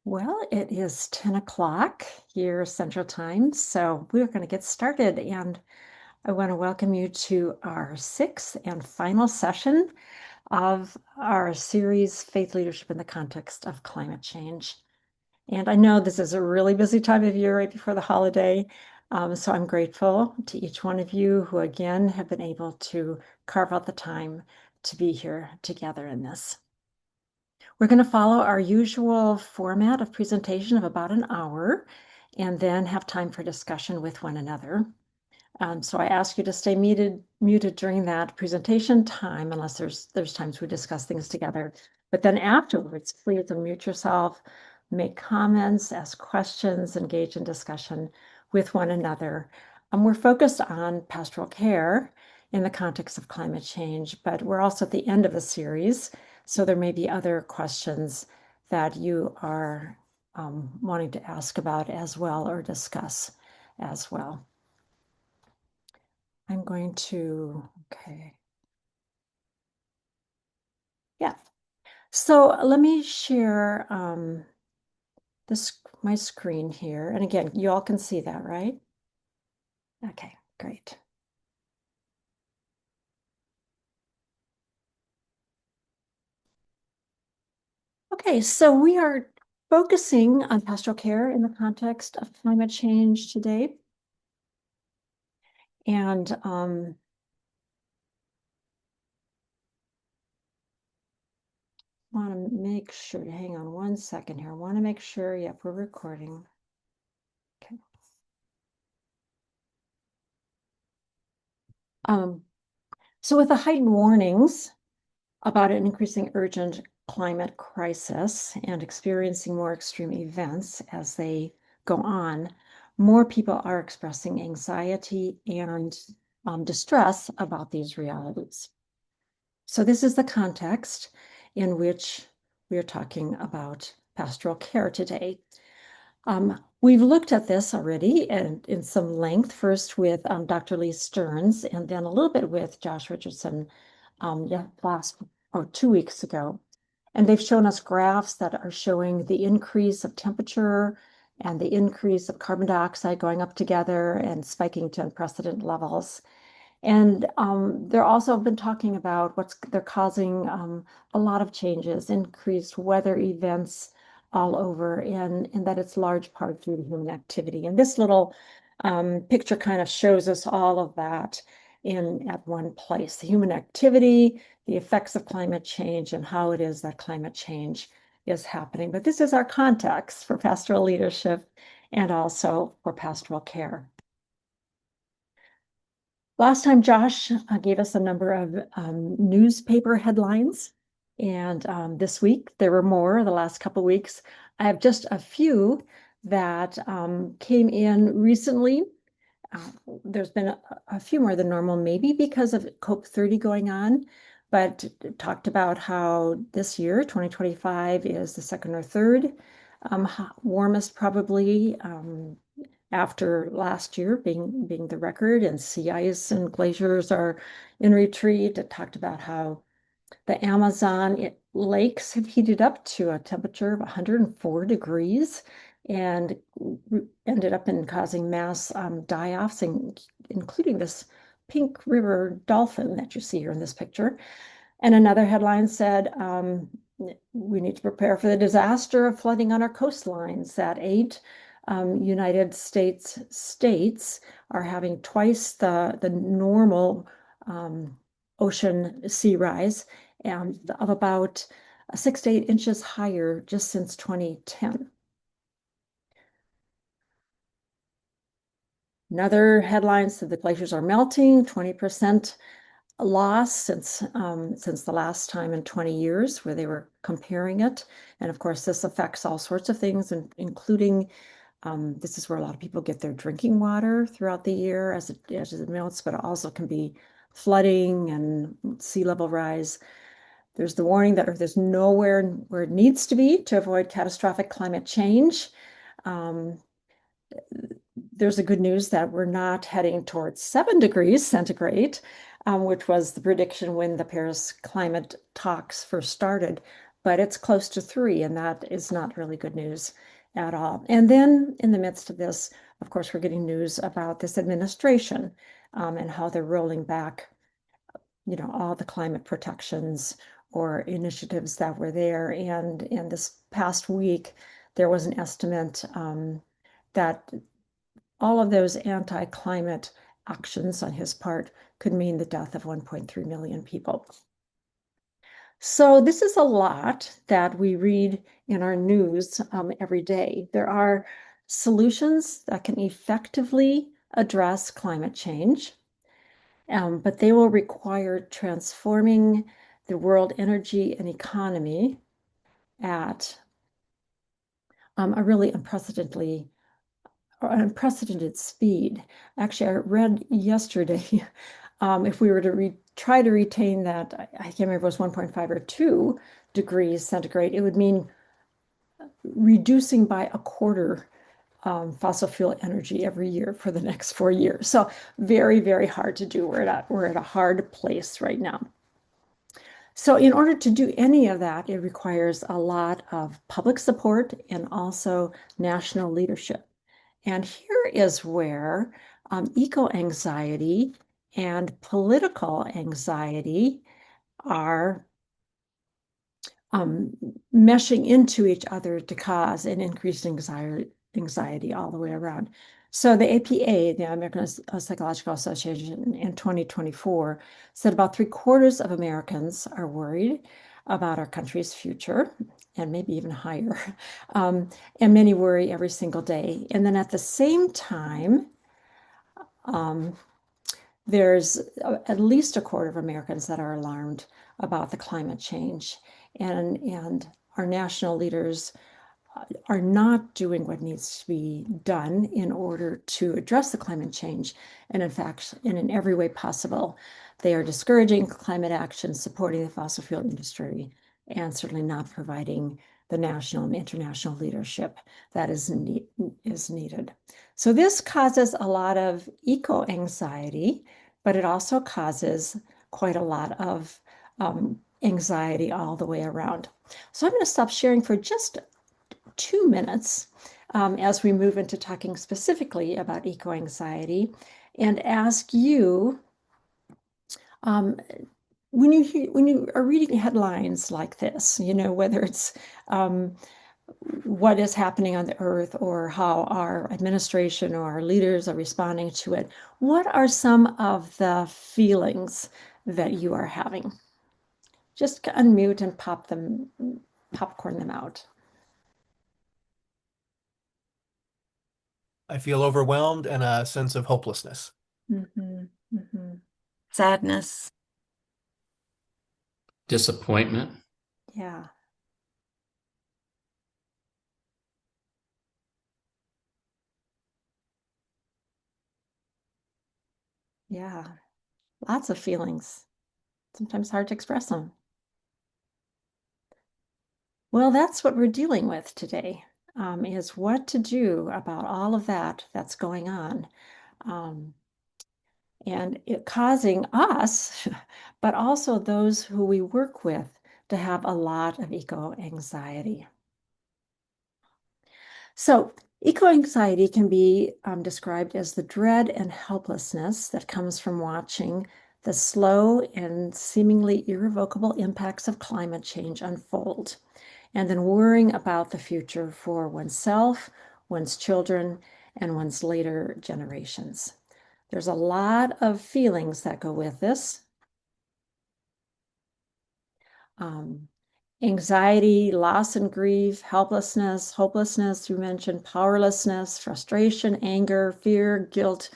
Well, it is 10 o'clock here Central Time, so we're going to get started. And I want to welcome you to our sixth and final session of our series, Faith Leadership in the Context of Climate Change. And I know this is a really busy time of year right before the holiday. So I'm grateful to each one of you who, again, have been able to carve out the time to be here together in this. We're going to follow our usual format of presentation of about an hour and then have time for discussion with one another. So I ask you to stay muted during that presentation time, unless there's times we discuss things together. But then afterwards, please unmute yourself, make comments, ask questions, engage in discussion with one another. We're focused on pastoral care in the context of climate change, but we're also at the end of the series, so there may be other questions that you are wanting to ask about as well or discuss as well. I'm going to, okay. Yeah. So let me share my screen here. And again, you all can see that, right? Okay, great. Okay, so we are focusing on pastoral care in the context of climate change today. And want to make sure, hang on one second here. I want to make sure, yep, we're recording. Okay. So with the heightened warnings about an increasing urgent climate crisis and experiencing more extreme events as they go on, more people are expressing anxiety and distress about these realities. So this is the context in which we are talking about pastoral care today. We've looked at this already and in some length, first with Dr. Lee Stearns, and then a little bit with Josh Richardson last or 2 weeks ago. And they've shown us graphs that are showing the increase of temperature and the increase of carbon dioxide going up together and spiking to unprecedented levels. And they're also been talking about they're causing a lot of changes, increased weather events all over, and that it's large part due to human activity. And this little picture kind of shows us all of that at one place, the human activity, the effects of climate change, and how it is that climate change is happening. But this is our context for pastoral leadership and also for pastoral care. Last time, Josh gave us a number of newspaper headlines, and this week there were more. The last couple of weeks, I have just a few that came in recently. There's been a few more than normal, maybe because of COP30 going on, but talked about how this year, 2025, is the second or third warmest probably after last year being the record, and sea ice and glaciers are in retreat. It talked about how the Amazon lakes have heated up to a temperature of 104 degrees and ended up in causing mass die-offs, including this pink river dolphin that you see here in this picture. And another headline said, we need to prepare for the disaster of flooding on our coastlines. That 8 United States are having twice the normal ocean sea rise and of about 6 to 8 inches higher just since 2010. Another headline said the glaciers are melting, 20% loss since the last time in 20 years where they were comparing it. And of course, this affects all sorts of things, including this is where a lot of people get their drinking water throughout the year as it melts, but it also can be flooding and sea level rise. There's the warning that Earth is nowhere where it needs to be to avoid catastrophic climate change. There's the good news that we're not heading towards 7 degrees centigrade, which was the prediction when the Paris climate talks first started. but it's close to 3, and that is not really good news at all. And then in the midst of this, of course, we're getting news about this administration and how they're rolling back, all the climate protections or initiatives that were there. And in this past week, there was an estimate that all of those anti-climate actions on his part could mean the death of 1.3 million people. So this is a lot that we read in our news every day. There are solutions that can effectively address climate change, but they will require transforming the world energy and economy at a really unprecedented speed. Actually, I read yesterday, if we were to try to retain that, I can't remember if it was 1.5 or 2 degrees centigrade, it would mean reducing by a quarter fossil fuel energy every year for the next 4 years. So very, very hard to do. We're at a hard place right now. So in order to do any of that, it requires a lot of public support and also national leadership. And here is where eco-anxiety and political anxiety are meshing into each other to cause an increased anxiety all the way around. So the APA, the American Psychological Association, in 2024 said about 3/4 of Americans are worried about our country's future, and maybe even higher. And many worry every single day. And then at the same time, there's at least 1/4 of Americans that are alarmed about the climate change. And our national leaders are not doing what needs to be done in order to address the climate change. And in fact, in every way possible, they are discouraging climate action, supporting the fossil fuel industry, and certainly not providing the national and international leadership that is needed. So this causes a lot of eco-anxiety, but it also causes quite a lot of anxiety all the way around. So I'm going to stop sharing for just 2 minutes as we move into talking specifically about eco-anxiety and ask you, when you are reading headlines like this, whether it's what is happening on the earth or how our administration or our leaders are responding to it, what are some of the feelings that you are having? Just unmute and popcorn them out. I feel overwhelmed and a sense of hopelessness. Sadness. Disappointment. Yeah. Yeah. Lots of feelings. Sometimes hard to express them. Well, that's what we're dealing with today, is what to do about all of that's going on. And it causing us, but also those who we work with, to have a lot of eco-anxiety. So eco-anxiety can be described as the dread and helplessness that comes from watching the slow and seemingly irrevocable impacts of climate change unfold, and then worrying about the future for oneself, one's children, and one's later generations. There's a lot of feelings that go with this. Anxiety, loss and grief, helplessness, hopelessness, you mentioned powerlessness, frustration, anger, fear, guilt,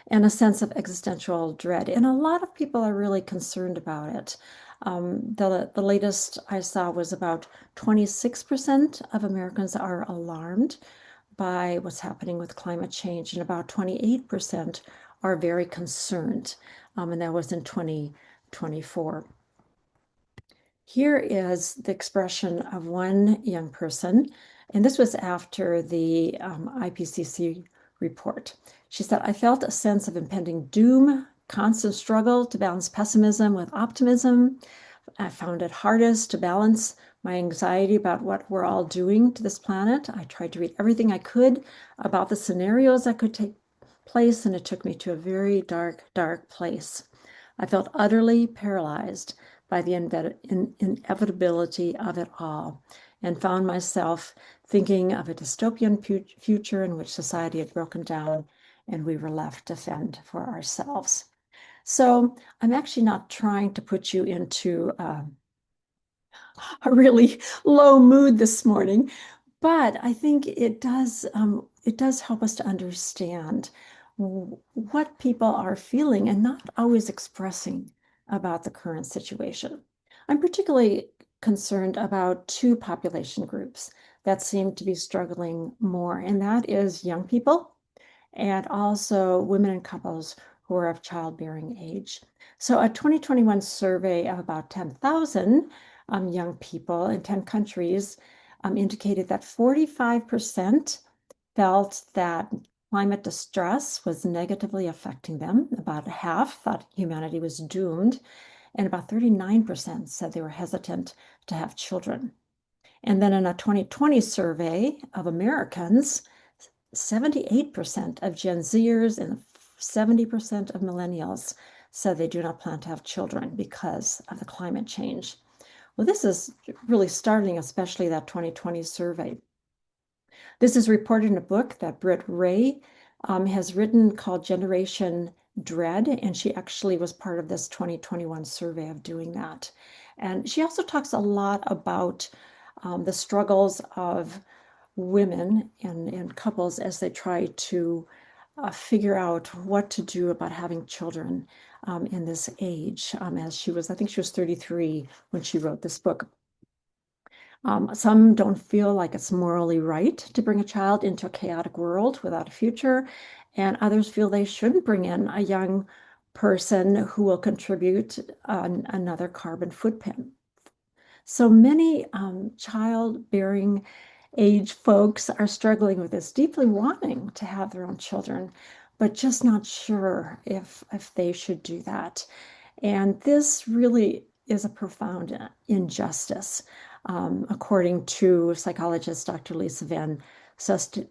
and a sense of existential dread. And a lot of people are really concerned about it. The latest I saw was about 26% of Americans are alarmed by what's happening with climate change, and about 28% are very concerned. And that was in 2024. Here is the expression of one young person, and this was after the IPCC report. She said, "I felt a sense of impending doom, constant struggle to balance pessimism with optimism. I found it hardest to balance my anxiety about what we're all doing to this planet. I tried to read everything I could about the scenarios that could take place, and it took me to a very dark, dark place. I felt utterly paralyzed by the inevitability of it all and found myself thinking of a dystopian future in which society had broken down and we were left to fend for ourselves. So I'm actually not trying to put you into a really low mood this morning, but I think it does help us to understand what people are feeling and not always expressing about the current situation. I'm particularly concerned about two population groups that seem to be struggling more, and that is young people and also women and couples who are of childbearing age. So a 2021 survey of about 10,000 young people in 10 countries indicated that 45% felt that climate distress was negatively affecting them. About half thought humanity was doomed, and about 39% said they were hesitant to have children. And then in a 2020 survey of Americans, 78% of Gen Zers and 70% of millennials said they do not plan to have children because of the climate change. Well, this is really startling, especially that 2020 survey. This is reported in a book that Britt Ray has written called Generation Dread, and she actually was part of this 2021 survey of doing that. And she also talks a lot about the struggles of women and couples as they try to figure out what to do about having children in this age. As she was, I think she was 33 when she wrote this book. Some don't feel like it's morally right to bring a child into a chaotic world without a future, and others feel they shouldn't bring in a young person who will contribute another carbon footprint. So many childbearing age folks are struggling with this, deeply wanting to have their own children, but just not sure if they should do that. And this really is a profound injustice, according to psychologist Dr. Lisa Van Susteren.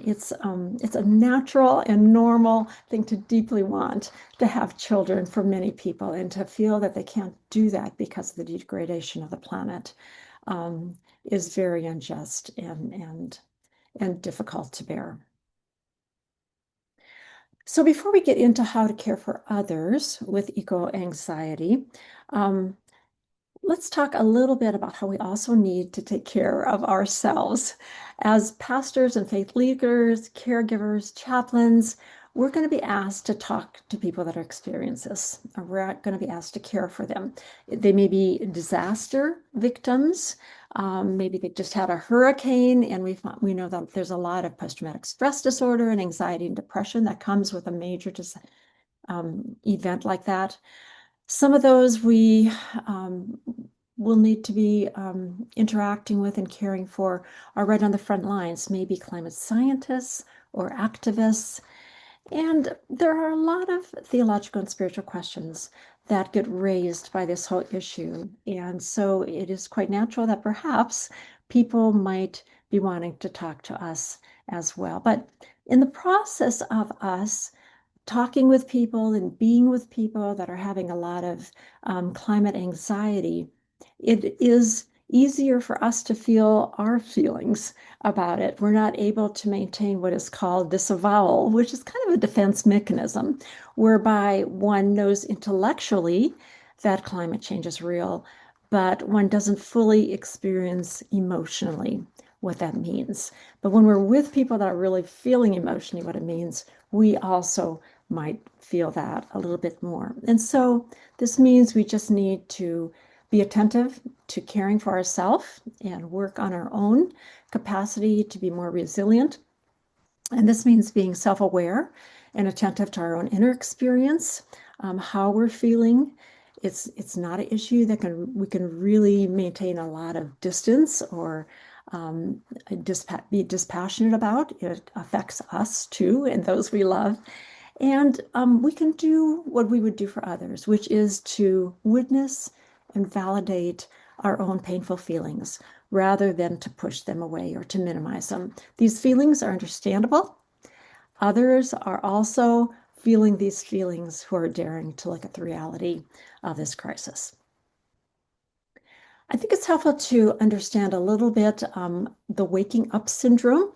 It's a natural and normal thing to deeply want to have children for many people and to feel that they can't do that because of the degradation of the planet is very unjust and difficult to bear. So before we get into how to care for others with eco-anxiety, um, let's talk a little bit about how we also need to take care of ourselves. As pastors and faith leaders, caregivers, chaplains, we're going to be asked to talk to people that are experiencing this. We're going to be asked to care for them. They may be disaster victims. Maybe they just had a hurricane, and we know that there's a lot of post-traumatic stress disorder and anxiety and depression that comes with a major event like that. Some of those we will need to be interacting with and caring for are right on the front lines, maybe climate scientists or activists. And there are a lot of theological and spiritual questions that get raised by this whole issue. And so it is quite natural that perhaps people might be wanting to talk to us as well. But in the process of us talking with people and being with people that are having a lot of climate anxiety, it is easier for us to feel our feelings about it. We're not able to maintain what is called disavowal, which is kind of a defense mechanism, whereby one knows intellectually that climate change is real, but one doesn't fully experience emotionally what that means. But when we're with people that are really feeling emotionally what it means, we also might feel that a little bit more. And so this means we just need to be attentive to caring for ourselves and work on our own capacity to be more resilient. And this means being self-aware and attentive to our own inner experience, how we're feeling. It's not an issue that we can really maintain a lot of distance or be dispassionate about. It affects us too and those we love. And we can do what we would do for others, which is to witness and validate our own painful feelings rather than to push them away or to minimize them. These feelings are understandable. Others are also feeling these feelings who are daring to look at the reality of this crisis. I think it's helpful to understand a little bit the waking up syndrome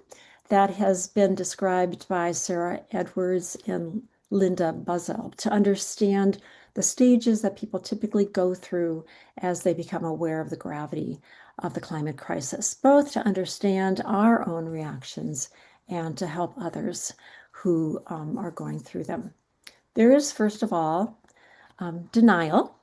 that has been described by Sarah Edwards and Linda Buzzell to understand the stages that people typically go through as they become aware of the gravity of the climate crisis, both to understand our own reactions and to help others who are going through them. There is, first of all, denial,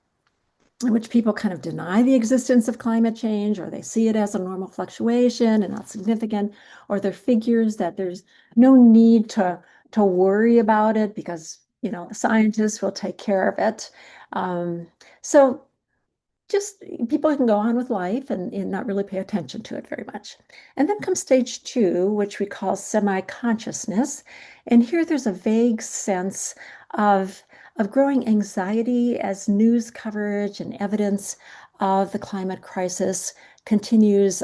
in which people kind of deny the existence of climate change, or they see it as a normal fluctuation and not significant, or there figures that there's no need to worry about it because, the scientists will take care of it. So just people can go on with life and not really pay attention to it very much. And then comes stage two, which we call semi-consciousness. And here there's a vague sense of, of growing anxiety as news coverage and evidence of the climate crisis continues.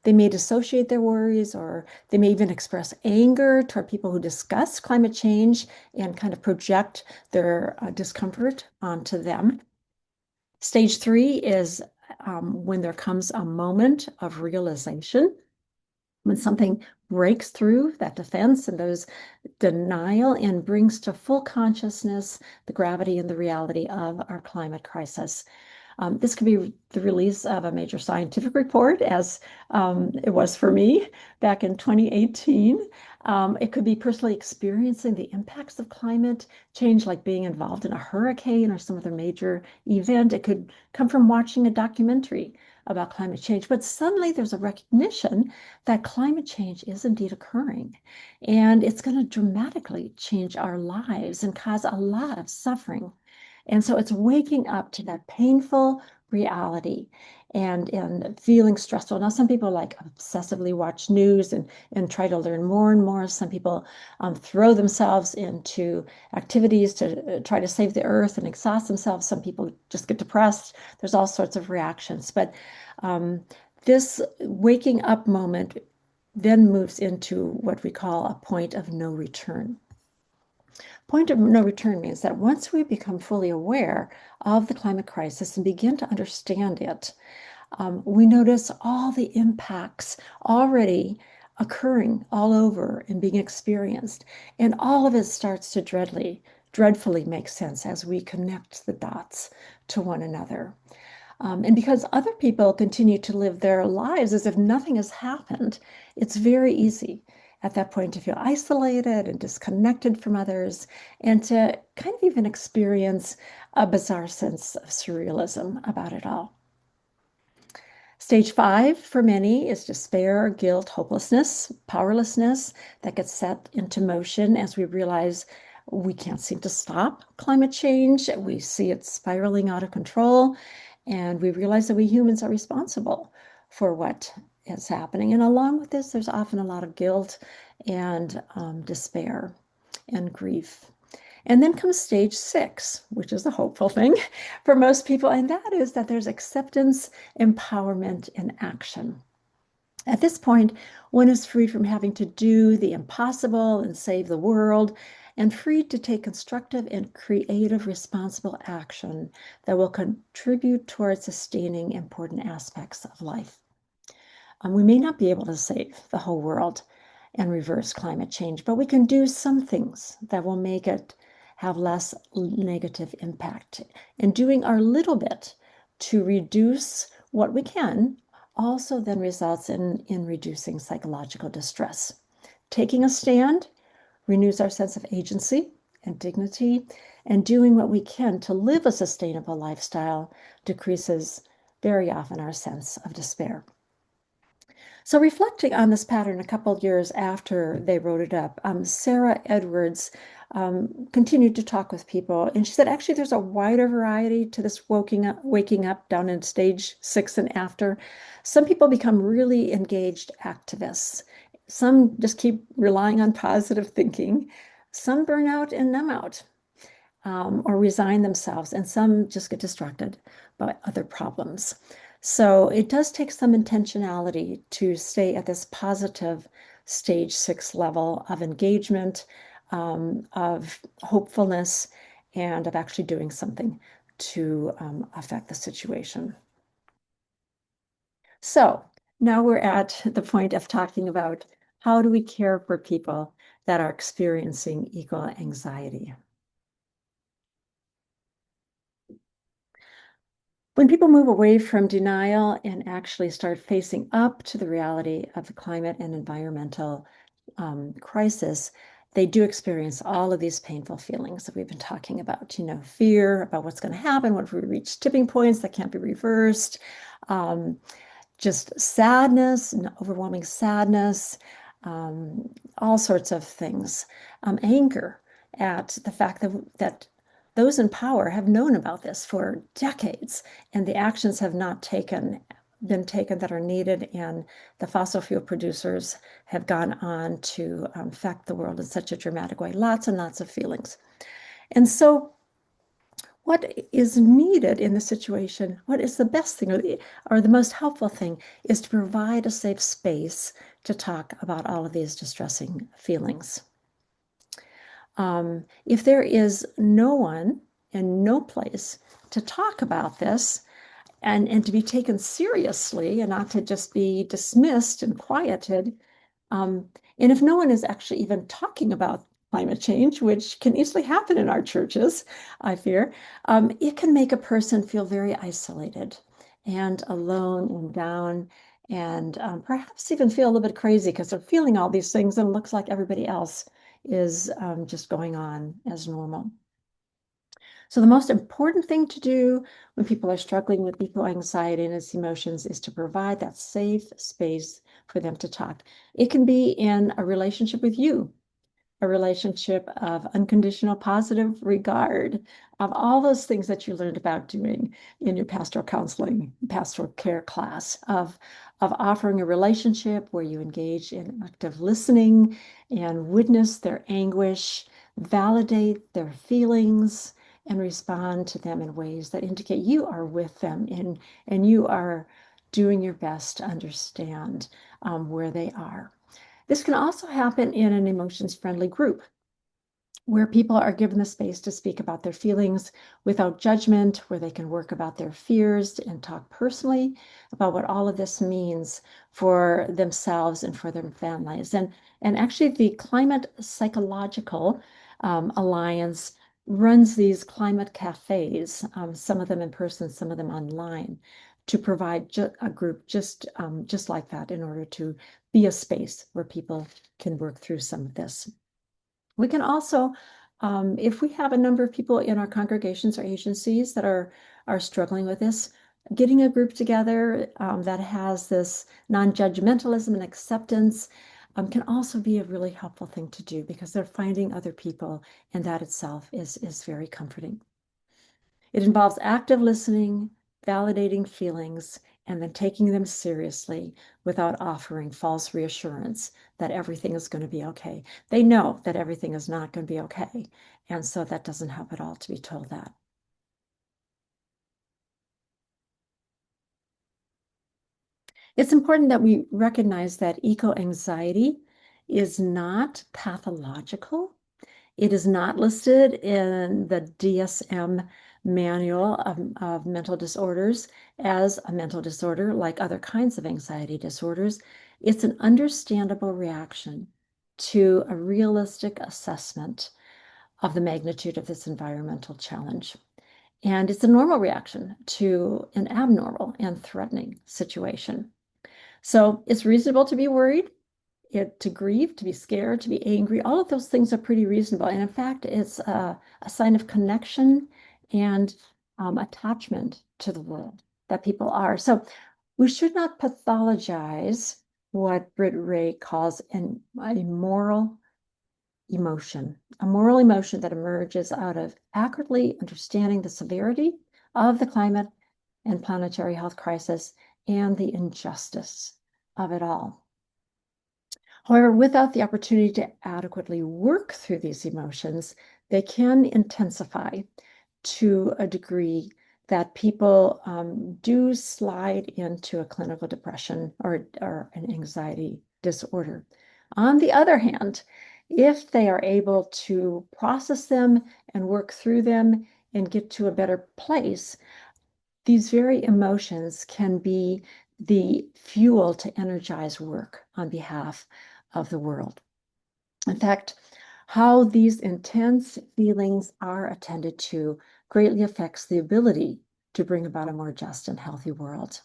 They may dissociate their worries, or they may even express anger toward people who discuss climate change and kind of project their discomfort onto them. Stage three is when there comes a moment of realization, when something breaks through that defense and those denial and brings to full consciousness the gravity and the reality of our climate crisis. This could be the release of a major scientific report, as it was for me back in 2018. It could be personally experiencing the impacts of climate change, like being involved in a hurricane or some other major event. It could come from watching a documentary about climate change. But suddenly there's a recognition that climate change is indeed occurring, and it's going to dramatically change our lives and cause a lot of suffering. And so it's waking up to that painful reality and feeling stressful. Now, some people like obsessively watch news and try to learn more and more. Some people throw themselves into activities to try to save the earth and exhaust themselves. Some people just get depressed. There's all sorts of reactions. But um, this waking up moment then moves into what we call a point of no return. Point of no return means that once we become fully aware of the climate crisis and begin to understand it, we notice all the impacts already occurring all over and being experienced. And all of it starts to dreadfully make sense as we connect the dots to one another. And because other people continue to live their lives as if nothing has happened, it's very easy at that point to feel isolated and disconnected from others, and to kind of even experience a bizarre sense of surrealism about it all. Stage five for many is despair, guilt, hopelessness, powerlessness that gets set into motion as we realize we can't seem to stop climate change. We see it spiraling out of control, and we realize that we humans are responsible for what is happening. And along with this, there's often a lot of guilt and despair and grief. And then comes stage six, which is a hopeful thing for most people, and that is that there's acceptance, empowerment, and action. At this point, one is freed from having to do the impossible and save the world, and freed to take constructive and creative, responsible action that will contribute towards sustaining important aspects of life. We may not be able to save the whole world and reverse climate change, but we can do some things that will make it have less negative impact. And doing our little bit to reduce what we can also then results in reducing psychological distress. Taking a stand renews our sense of agency and dignity, and doing what we can to live a sustainable lifestyle decreases very often our sense of despair. So reflecting on this pattern a couple of years after they wrote it up, Sarah Edwards continued to talk with people, and she said, actually, there's a wider variety to this waking up down in stage six and after. Some people become really engaged activists. Some just keep relying on positive thinking. Some burn out and numb out, or resign themselves, and some just get distracted by other problems. So it does take some intentionality to stay at this positive stage 6 level of engagement, of hopefulness, and of actually doing something to affect the situation. So now we're at the point of talking about how do we care for people that are experiencing eco anxiety. When people move away from denial and actually start facing up to the reality of the climate and environmental crisis, they do experience all of these painful feelings that we've been talking about, fear about what's going to happen, what if we reach tipping points that can't be reversed, um, just sadness and overwhelming sadness, all sorts of things, anger at the fact that those in power have known about this for decades, and the actions have not been taken that are needed, and the fossil fuel producers have gone on to affect the world in such a dramatic way. Lots and lots of feelings. And so what is needed in the situation, what is the best thing or the most helpful thing is to provide a safe space to talk about all of these distressing feelings. If there is no one and no place to talk about this and to be taken seriously and not to just be dismissed and quieted, um, and if no one is actually even talking about climate change, which can easily happen in our churches, I fear, it can make a person feel very isolated and alone and down, and perhaps even feel a little bit crazy because they're feeling all these things and it looks like everybody else is just going on as normal. So the most important thing to do when people are struggling with eco-anxiety and its emotions is to provide that safe space for them to talk. It can be in a relationship with you, a relationship of unconditional positive regard, of all those things that you learned about doing in your pastoral counseling, pastoral care class, of offering a relationship where you engage in active listening and witness their anguish, validate their feelings, and respond to them in ways that indicate you are with them and you are doing your best to understand where they are. This can also happen in an emotions-friendly group where people are given the space to speak about their feelings without judgment, where they can work about their fears and talk personally about what all of this means for themselves and for their families. And actually, the Climate Psychological Alliance runs these climate cafes, some of them in person, some of them online, to provide a group just like that in order to be a space where people can work through some of this. We can also, if we have a number of people in our congregations or agencies that are struggling with this, getting a group together that has this non-judgmentalism and acceptance can also be a really helpful thing to do because they're finding other people, and that itself is very comforting. It involves active listening, validating feelings, and then taking them seriously without offering false reassurance that everything is going to be okay. They know that everything is not going to be okay. And so that doesn't help at all to be told that. It's important that we recognize that eco-anxiety is not pathological. It is not listed in the DSM manual of mental disorders as a mental disorder like other kinds of anxiety disorders. It's an understandable reaction to a realistic assessment of the magnitude of this environmental challenge. And it's a normal reaction to an abnormal and threatening situation. So it's reasonable to be worried, to grieve, to be scared, to be angry. All of those things are pretty reasonable. And in fact, it's a sign of connection and attachment to the world that people are. So we should not pathologize what Britt Ray calls a moral emotion, a moral emotion that emerges out of accurately understanding the severity of the climate and planetary health crisis and the injustice of it all. However, without the opportunity to adequately work through these emotions, they can intensify to a degree that people do slide into a clinical depression or an anxiety disorder. On the other hand, if they are able to process them and work through them and get to a better place, these very emotions can be the fuel to energize work on behalf of the world. In fact, how these intense feelings are attended to greatly affects the ability to bring about a more just and healthy world.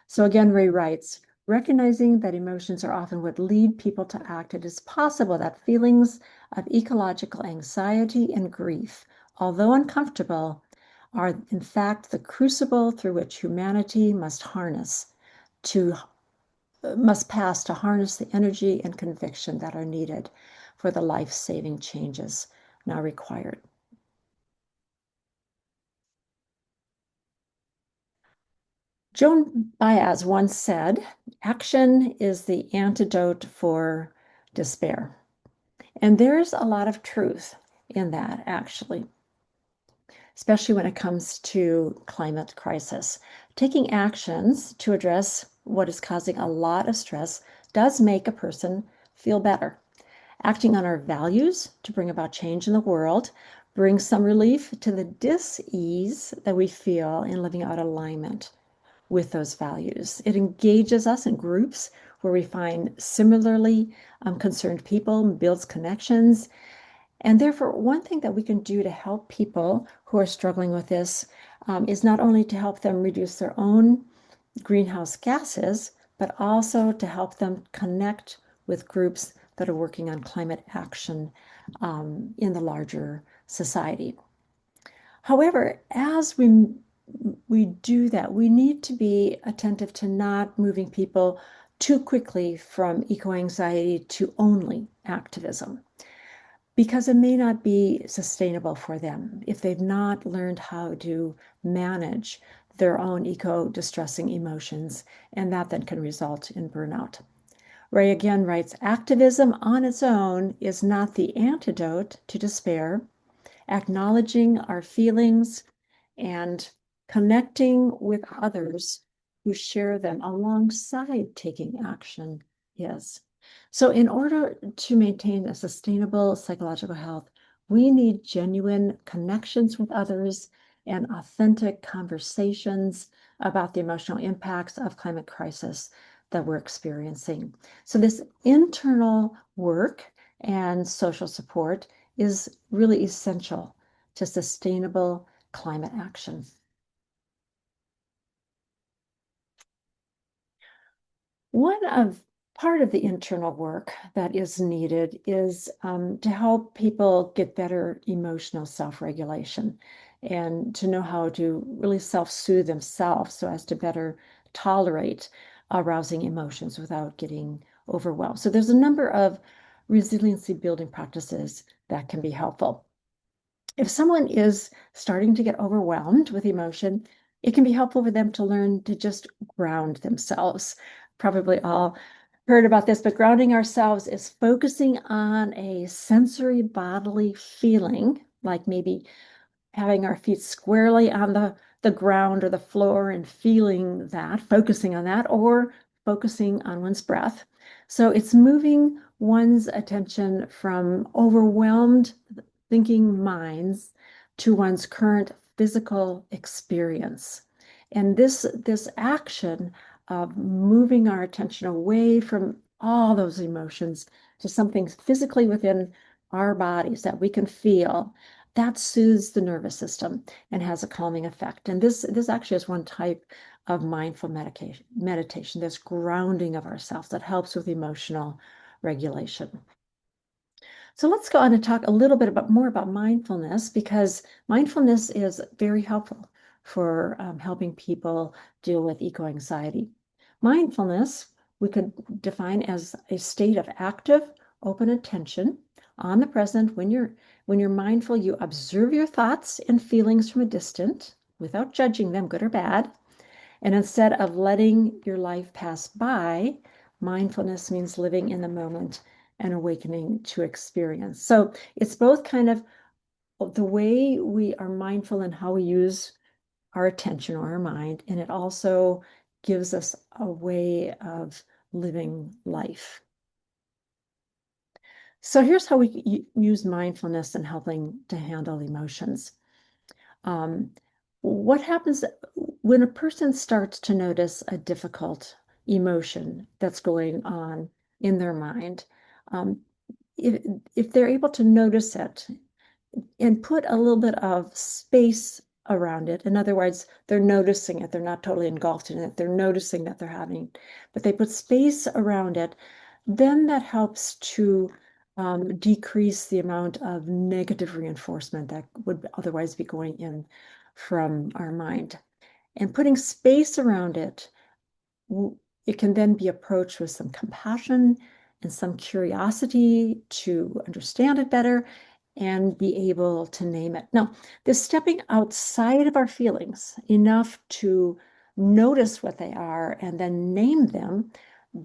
So again, Ray writes, recognizing that emotions are often what lead people to act, it is possible that feelings of ecological anxiety and grief, although uncomfortable, are in fact the crucible through which humanity to must pass to harness the energy and conviction that are needed for the life-saving changes now required. Joan Baez once said, action is the antidote for despair. And there's a lot of truth in that, actually, especially when it comes to climate crisis. Taking actions to address what is causing a lot of stress does make a person feel better. Acting on our values to bring about change in the world brings some relief to the dis-ease that we feel in living out alignment with those values. It engages us in groups where we find similarly concerned people, builds connections. And therefore, one thing that we can do to help people who are struggling with this is not only to help them reduce their own greenhouse gases, but also to help them connect with groups that are working on climate action in the larger society. However, as we do that, we need to be attentive to not moving people too quickly from eco-anxiety to only activism, because it may not be sustainable for them if they've not learned how to manage their own eco-distressing emotions, and that then can result in burnout. Ray again writes, activism on its own is not the antidote to despair. Acknowledging our feelings and connecting with others who share them alongside taking action is. So, in order to maintain a sustainable psychological health, we need genuine connections with others and authentic conversations about the emotional impacts of climate crisis that we're experiencing. So, this internal work and social support is really essential to sustainable climate action. One of Part of the internal work that is needed is to help people get better emotional self-regulation and to know how to really self-soothe themselves so as to better tolerate arousing emotions without getting overwhelmed. So there's a number of resiliency building practices that can be helpful. If someone is starting to get overwhelmed with emotion, it can be helpful for them to learn to just ground themselves. Probably all heard about this, but grounding ourselves is focusing on a sensory bodily feeling, like maybe having our feet squarely on the ground or the floor and feeling that, focusing on that, or focusing on one's breath. So it's moving one's attention from overwhelmed thinking minds to one's current physical experience. And this action of moving our attention away from all those emotions to something physically within our bodies that we can feel, that soothes the nervous system and has a calming effect. And this actually is one type of mindful meditation, this grounding of ourselves that helps with emotional regulation. So let's go on and talk a little bit more about mindfulness, because mindfulness is very helpful for helping people deal with eco-anxiety. Mindfulness, we could define as a state of active, open attention on the present. When you're mindful, you observe your thoughts and feelings from a distance without judging them, good or bad. And instead of letting your life pass by, mindfulness means living in the moment and awakening to experience. So it's both kind of the way we are mindful in how we use our attention or our mind, and it also gives us a way of living life. So here's how we use mindfulness in helping to handle emotions. Um, what happens when a person starts to notice a difficult emotion that's going on in their mind? Um, if, if they're able to notice it and put a little bit of space around it. In other words, they're noticing it. They're not totally engulfed in it. They're noticing that they're having, but they put space around it. Then that helps to decrease the amount of negative reinforcement that would otherwise be going in from our mind. And putting space around it, it can then be approached with some compassion and some curiosity to understand it better and be able to name it. Now, this stepping outside of our feelings enough to notice what they are and then name them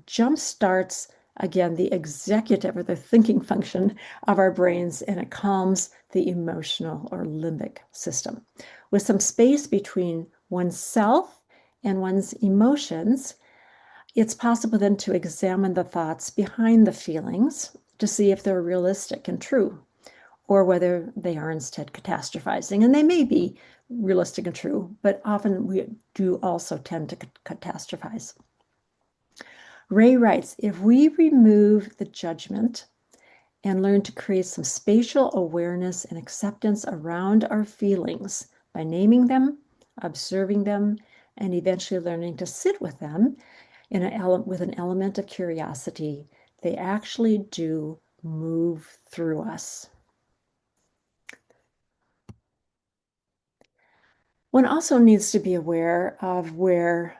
jumpstarts again the executive or the thinking function of our brains, and it calms the emotional or limbic system. With some space between oneself and one's emotions, it's possible then to examine the thoughts behind the feelings to see if they're realistic and true, or whether they are instead catastrophizing. And they may be realistic and true, but often we do also tend to catastrophize. Ray writes, if we remove the judgment and learn to create some spatial awareness and acceptance around our feelings by naming them, observing them, and eventually learning to sit with them with an element of curiosity, they actually do move through us. One also needs to be aware of where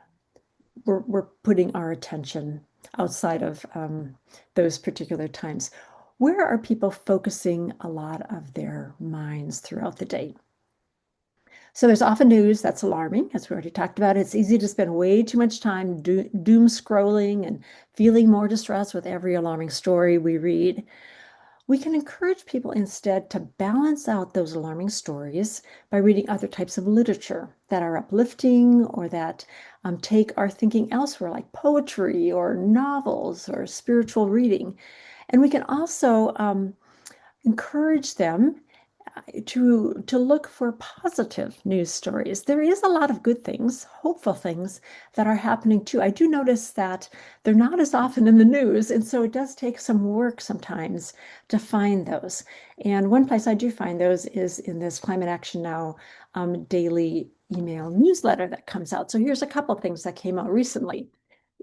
we're putting our attention outside of those particular times. Where are people focusing a lot of their minds throughout the day? So there's often news that's alarming, as we already talked about. It's easy to spend way too much time doom scrolling and feeling more distressed with every alarming story we read. We can encourage people instead to balance out those alarming stories by reading other types of literature that are uplifting or that take our thinking elsewhere, like poetry or novels or spiritual reading. And we can also encourage them to look for positive news stories. There is a lot of good things, hopeful things that are happening too. I do notice that they're not as often in the news, and so it does take some work sometimes to find those. And one place I do find those is in this Climate Action Now daily email newsletter that comes out. So here's a couple of things that came out recently.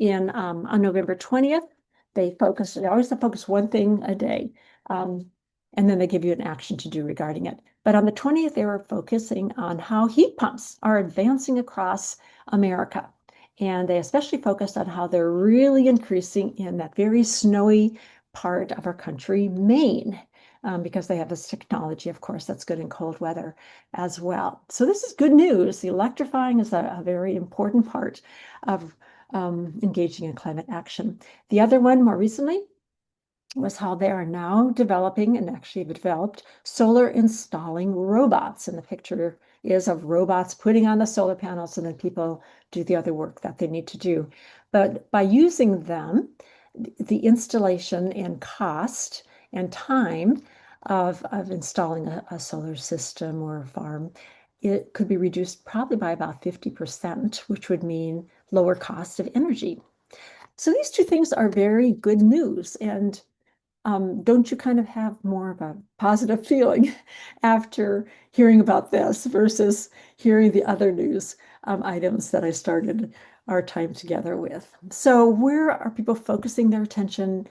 On November 20th, they always focus one thing a day. And then they give you an action to do regarding it. But on the 20th, they were focusing on how heat pumps are advancing across America. And they especially focused on how they're really increasing in that very snowy part of our country, Maine, because they have this technology, of course, that's good in cold weather as well. So this is good news. The electrifying is a very important part of engaging in climate action. The other one more recently was how they are now developing and actually have developed solar installing robots. And the picture is of robots putting on the solar panels and then people do the other work that they need to do. But by using them, the installation and cost and time of installing a solar system or a farm, it could be reduced probably by about 50%, which would mean lower cost of energy. So these two things are very good news. And don't you kind of have more of a positive feeling after hearing about this versus hearing the other news items that I started our time together with? So, where are people focusing their attention?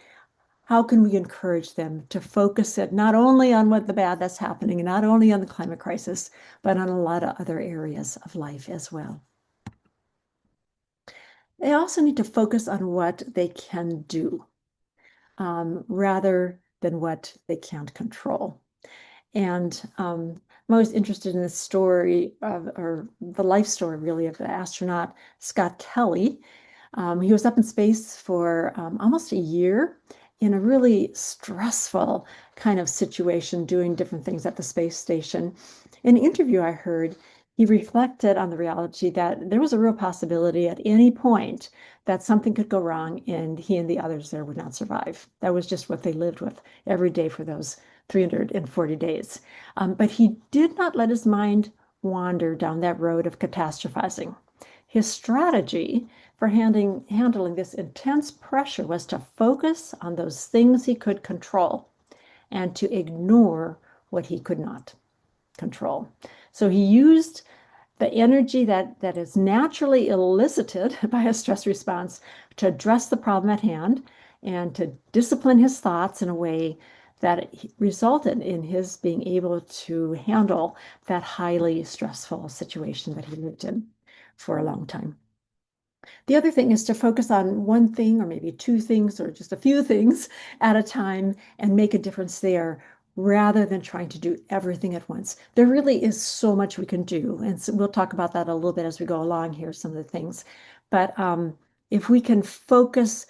How can we encourage them to focus it not only on what the bad that's happening, and not only on the climate crisis, but on a lot of other areas of life as well? They also need to focus on what they can do rather than what they can't control. And I'm always interested in the story or the life story, really, of the astronaut Scott Kelly. He was up in space for almost a year in a really stressful kind of situation, doing different things at the space station. In an interview I heard, he reflected on the reality that there was a real possibility at any point that something could go wrong and he and the others there would not survive. That was just what they lived with every day for those 340 days. But he did not let his mind wander down that road of catastrophizing. His strategy for handling this intense pressure was to focus on those things he could control and to ignore what he could not control. So he used the energy that is naturally elicited by a stress response to address the problem at hand and to discipline his thoughts in a way that resulted in his being able to handle that highly stressful situation that he lived in for a long time. The other thing is to focus on one thing or maybe two things or just a few things at a time and make a difference there rather than trying to do everything at once. There really is so much we can do. And so we'll talk about that a little bit as we go along here, some of the things. But if we can focus,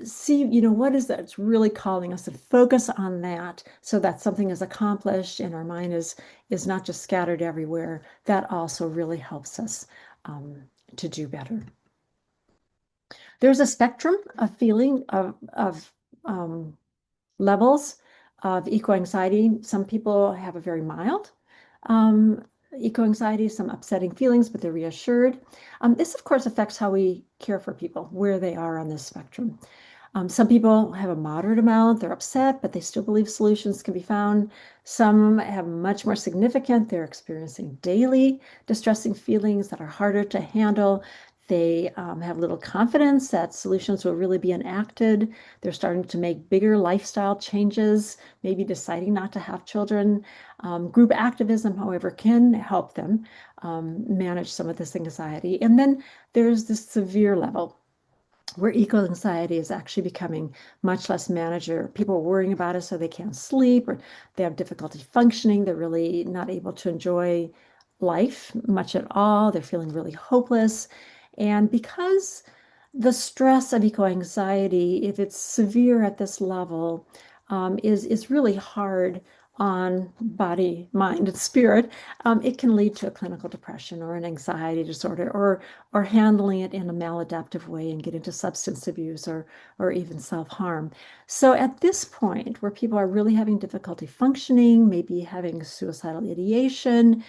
see, what is that's really calling us to focus on that so that something is accomplished and our mind is not just scattered everywhere, that also really helps us to do better. There's a spectrum of feeling of levels of eco-anxiety. Some people have a very mild um, eco-anxiety, some upsetting feelings, but they're reassured. This, of course, affects how we care for people, where they are on this spectrum. Some people have a moderate amount, they're upset, but they still believe solutions can be found. Some have much more significant, they're experiencing daily distressing feelings that are harder to handle. They have little confidence that solutions will really be enacted. They're starting to make bigger lifestyle changes, maybe deciding not to have children. Group activism, however, can help them manage some of this anxiety. And then there's this severe level where eco-anxiety is actually becoming much less manageable. People are worrying about it so they can't sleep or they have difficulty functioning. They're really not able to enjoy life much at all. They're feeling really hopeless. And because the stress of eco-anxiety, if it's severe at this level, is really hard on body, mind, and spirit, it can lead to a clinical depression or an anxiety disorder or handling it in a maladaptive way and get into substance abuse or even self-harm. So at this point, where people are really having difficulty functioning, maybe having suicidal ideation,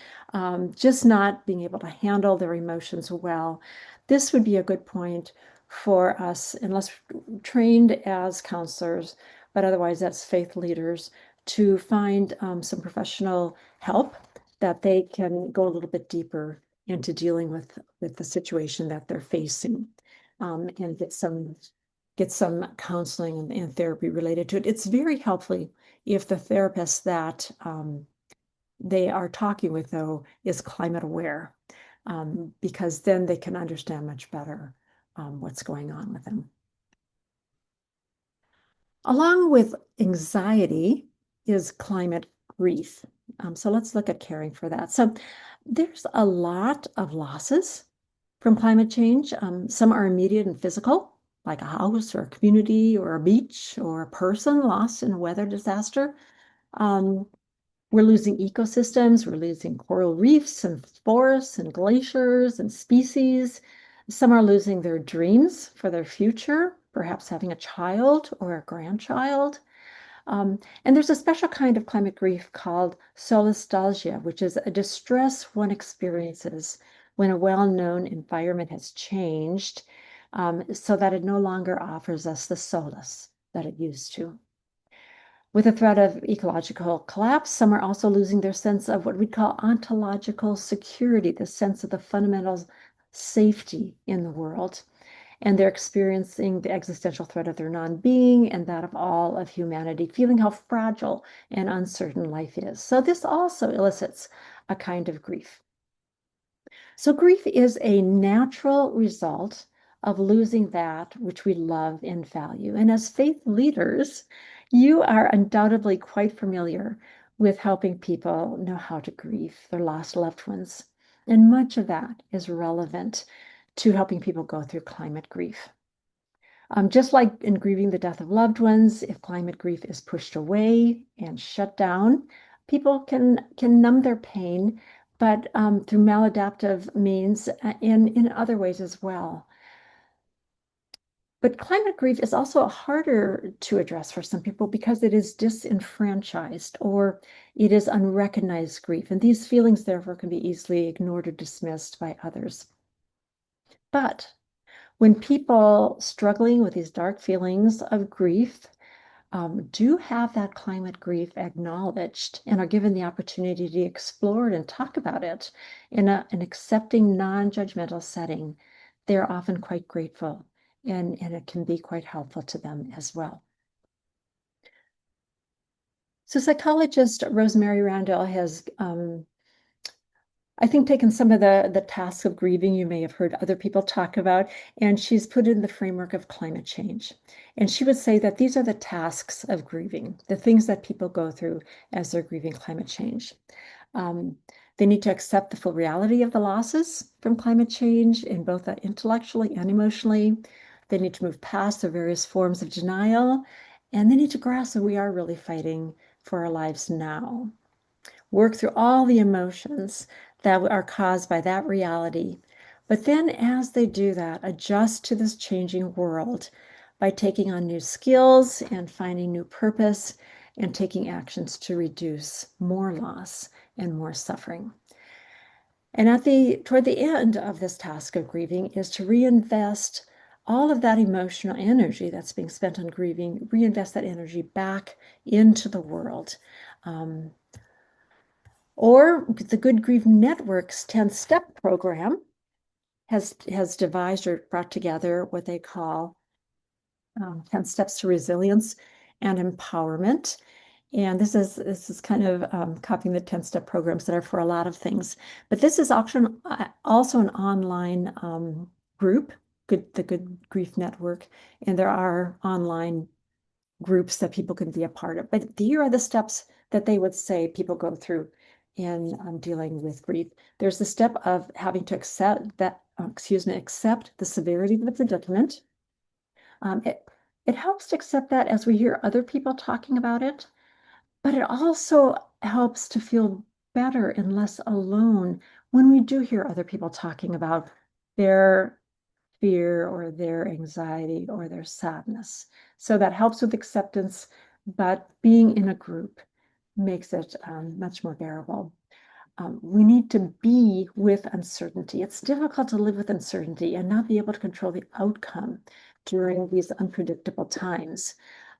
just not being able to handle their emotions well, this would be a good point for us, unless trained as counselors, but otherwise as faith leaders, to find some professional help that they can go a little bit deeper into dealing with the situation that they're facing and get some counseling and therapy related to it. It's very helpful if the therapist that they are talking with, though, is climate aware, because then they can understand much better what's going on with them. Along with anxiety is climate grief. So let's look at caring for that. So there's a lot of losses from climate change. Some are immediate and physical, like a house or a community or a beach or a person lost in a weather disaster. Um, we're losing ecosystems, we're losing coral reefs and forests and glaciers and species. Some are losing their dreams for their future, perhaps having a child or a grandchild. And there's a special kind of climate grief called solastalgia, which is a distress one experiences when a well-known environment has changed, so that it no longer offers us the solace that it used to. With the threat of ecological collapse, some are also losing their sense of what we call ontological security, the sense of the fundamental safety in the world. And they're experiencing the existential threat of their non-being and that of all of humanity, feeling how fragile and uncertain life is. So this also elicits a kind of grief. So grief is a natural result of losing that which we love and value. And as faith leaders, you are undoubtedly quite familiar with helping people know how to grieve their lost loved ones. And much of that is relevant to helping people go through climate grief. Just like in grieving the death of loved ones, if climate grief is pushed away and shut down, people can numb their pain but through maladaptive means in other ways as well. But climate grief is also harder to address for some people because it is disenfranchised or it is unrecognized grief. And these feelings, therefore, can be easily ignored or dismissed by others. But when people struggling with these dark feelings of grief do have that climate grief acknowledged and are given the opportunity to explore it and talk about it in an accepting, non-judgmental setting, they're often quite grateful and it can be quite helpful to them as well. So psychologist Rosemary Randall has I think taken some of the tasks of grieving you may have heard other people talk about, and she's put it in the framework of climate change. And she would say that these are the tasks of grieving, the things that people go through as they're grieving climate change. Um, they need to accept the full reality of the losses from climate change in both intellectually and emotionally. They need to move past the various forms of denial, and they need to grasp that we are really fighting for our lives now, work through all the emotions that are caused by that reality. But then, as they do that, adjust to this changing world by taking on new skills and finding new purpose and taking actions to reduce more loss and more suffering. And toward the end of this task of grieving is to reinvest all of that emotional energy that's being spent on grieving, reinvest that energy back into the world. Um, or the Good Grief Network's 10-step program has devised or brought together what they call 10 steps to resilience and empowerment. And this is kind of copying the 10-step programs that are for a lot of things. But this is also an online group, the Good Grief Network, and there are online groups that people can be a part of. But here are the steps that they would say people go through in dealing with grief. There's the step of having to accept that, accept the severity of the predicament. It helps to accept that as we hear other people talking about it, but it also helps to feel better and less alone when we do hear other people talking about their fear or their anxiety or their sadness. So that helps with acceptance, but being in a group makes it much more bearable. We need to be with uncertainty. It's difficult to live with uncertainty and not be able to control the outcome during these unpredictable times.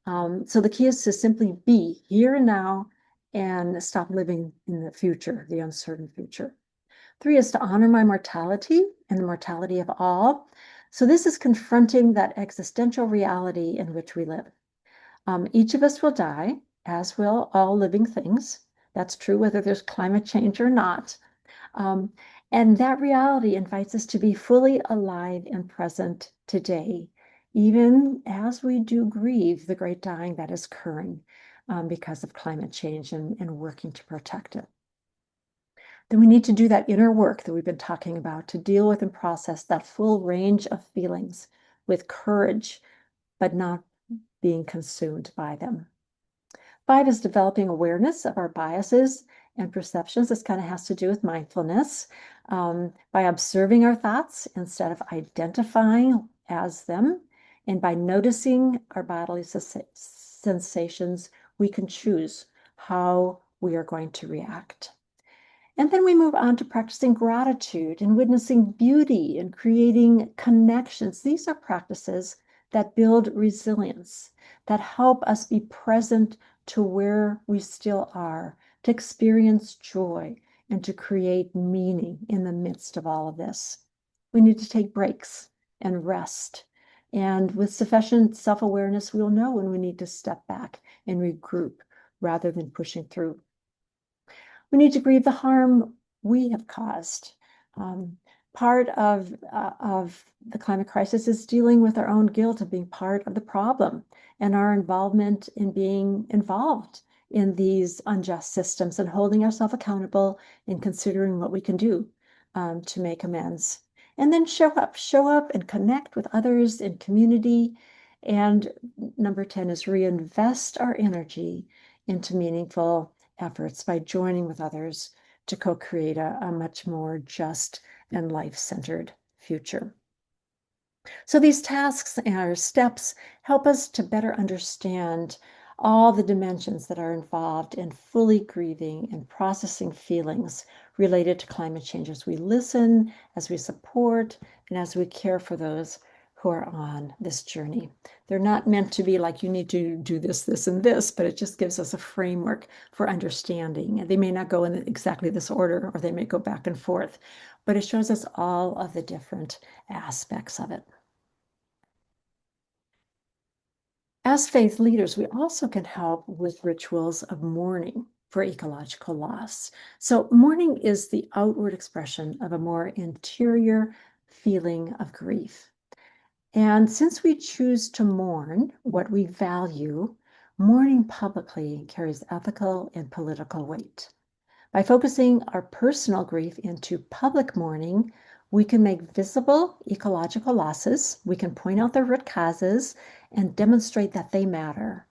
So the key is to simply be here and now and stop living in the future, the uncertain future. 3 is to honor my mortality and the mortality of all. So this is confronting that existential reality in which we live. Each of us will die, as will all living things. That's true whether there's climate change or not. Um, and that reality invites us to be fully alive and present today, even as we do grieve the great dying that is occurring because of climate change and working to protect it. Then we need to do that inner work that we've been talking about to deal with and process that full range of feelings with courage, but not being consumed by them. 5 is developing awareness of our biases and perceptions. This kind of has to do with mindfulness. By observing our thoughts instead of identifying as them, and by noticing our bodily sensations, we can choose how we are going to react. And then we move on to practicing gratitude and witnessing beauty and creating connections. These are practices that build resilience, that help us be present to where we still are, to experience joy and to create meaning in the midst of all of this. We need to take breaks and rest. And with sufficient self-awareness, we'll know when we need to step back and regroup rather than pushing through. We need to grieve the harm we have caused. Part of the climate crisis is dealing with our own guilt of being part of the problem and our involvement in being involved in these unjust systems and holding ourselves accountable and considering what we can do to make amends. And then show up and connect with others in community. And number 10 is reinvest our energy into meaningful efforts by joining with others to co-create a much more just and life-centered future. So these tasks or steps help us to better understand all the dimensions that are involved in fully grieving and processing feelings related to climate change as we listen, as we support, and as we care for those who are on this journey. They're not meant to be like you need to do this, this, and this, but it just gives us a framework for understanding. And they may not go in exactly this order, or they may go back and forth, but it shows us all of the different aspects of it. As faith leaders, we also can help with rituals of mourning for ecological loss. So, mourning is the outward expression of a more interior feeling of grief. And since we choose to mourn what we value, mourning publicly carries ethical and political weight. By focusing our personal grief into public mourning, we can make visible ecological losses, we can point out the root causes, and demonstrate that they matter.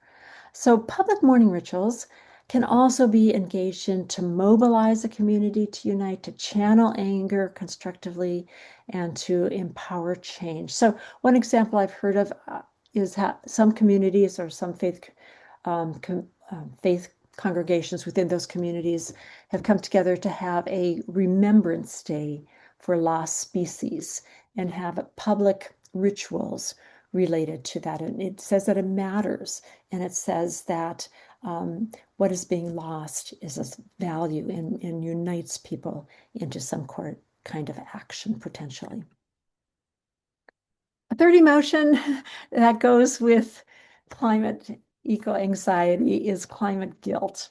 So, public mourning rituals can also be engaged in to mobilize a community to unite, to channel anger constructively, and to empower change. So, one example I've heard of is some communities or some faith congregations within those communities have come together to have a remembrance day for lost species and have public rituals related to that. And it says that it matters, and it says that what is being lost is of value and unites people into some kind of action potentially. A third emotion that goes with climate eco-anxiety is climate guilt.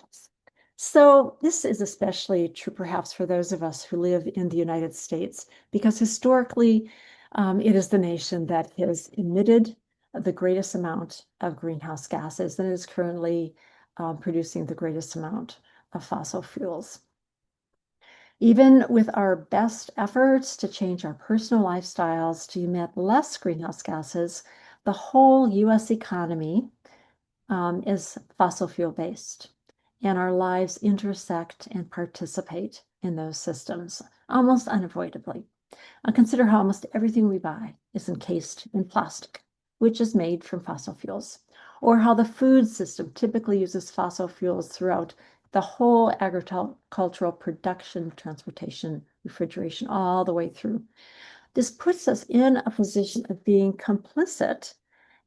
So this is especially true perhaps for those of us who live in the United States, because historically it is the nation that has emitted the greatest amount of greenhouse gases and is currently producing the greatest amount of fossil fuels. Even with our best efforts to change our personal lifestyles to emit less greenhouse gases, the whole US economy is fossil fuel based, and our lives intersect and participate in those systems almost unavoidably. Consider how almost everything we buy is encased in plastic, which is made from fossil fuels, or how the food system typically uses fossil fuels throughout the whole agricultural production, transportation, refrigeration, all the way through. This puts us in a position of being complicit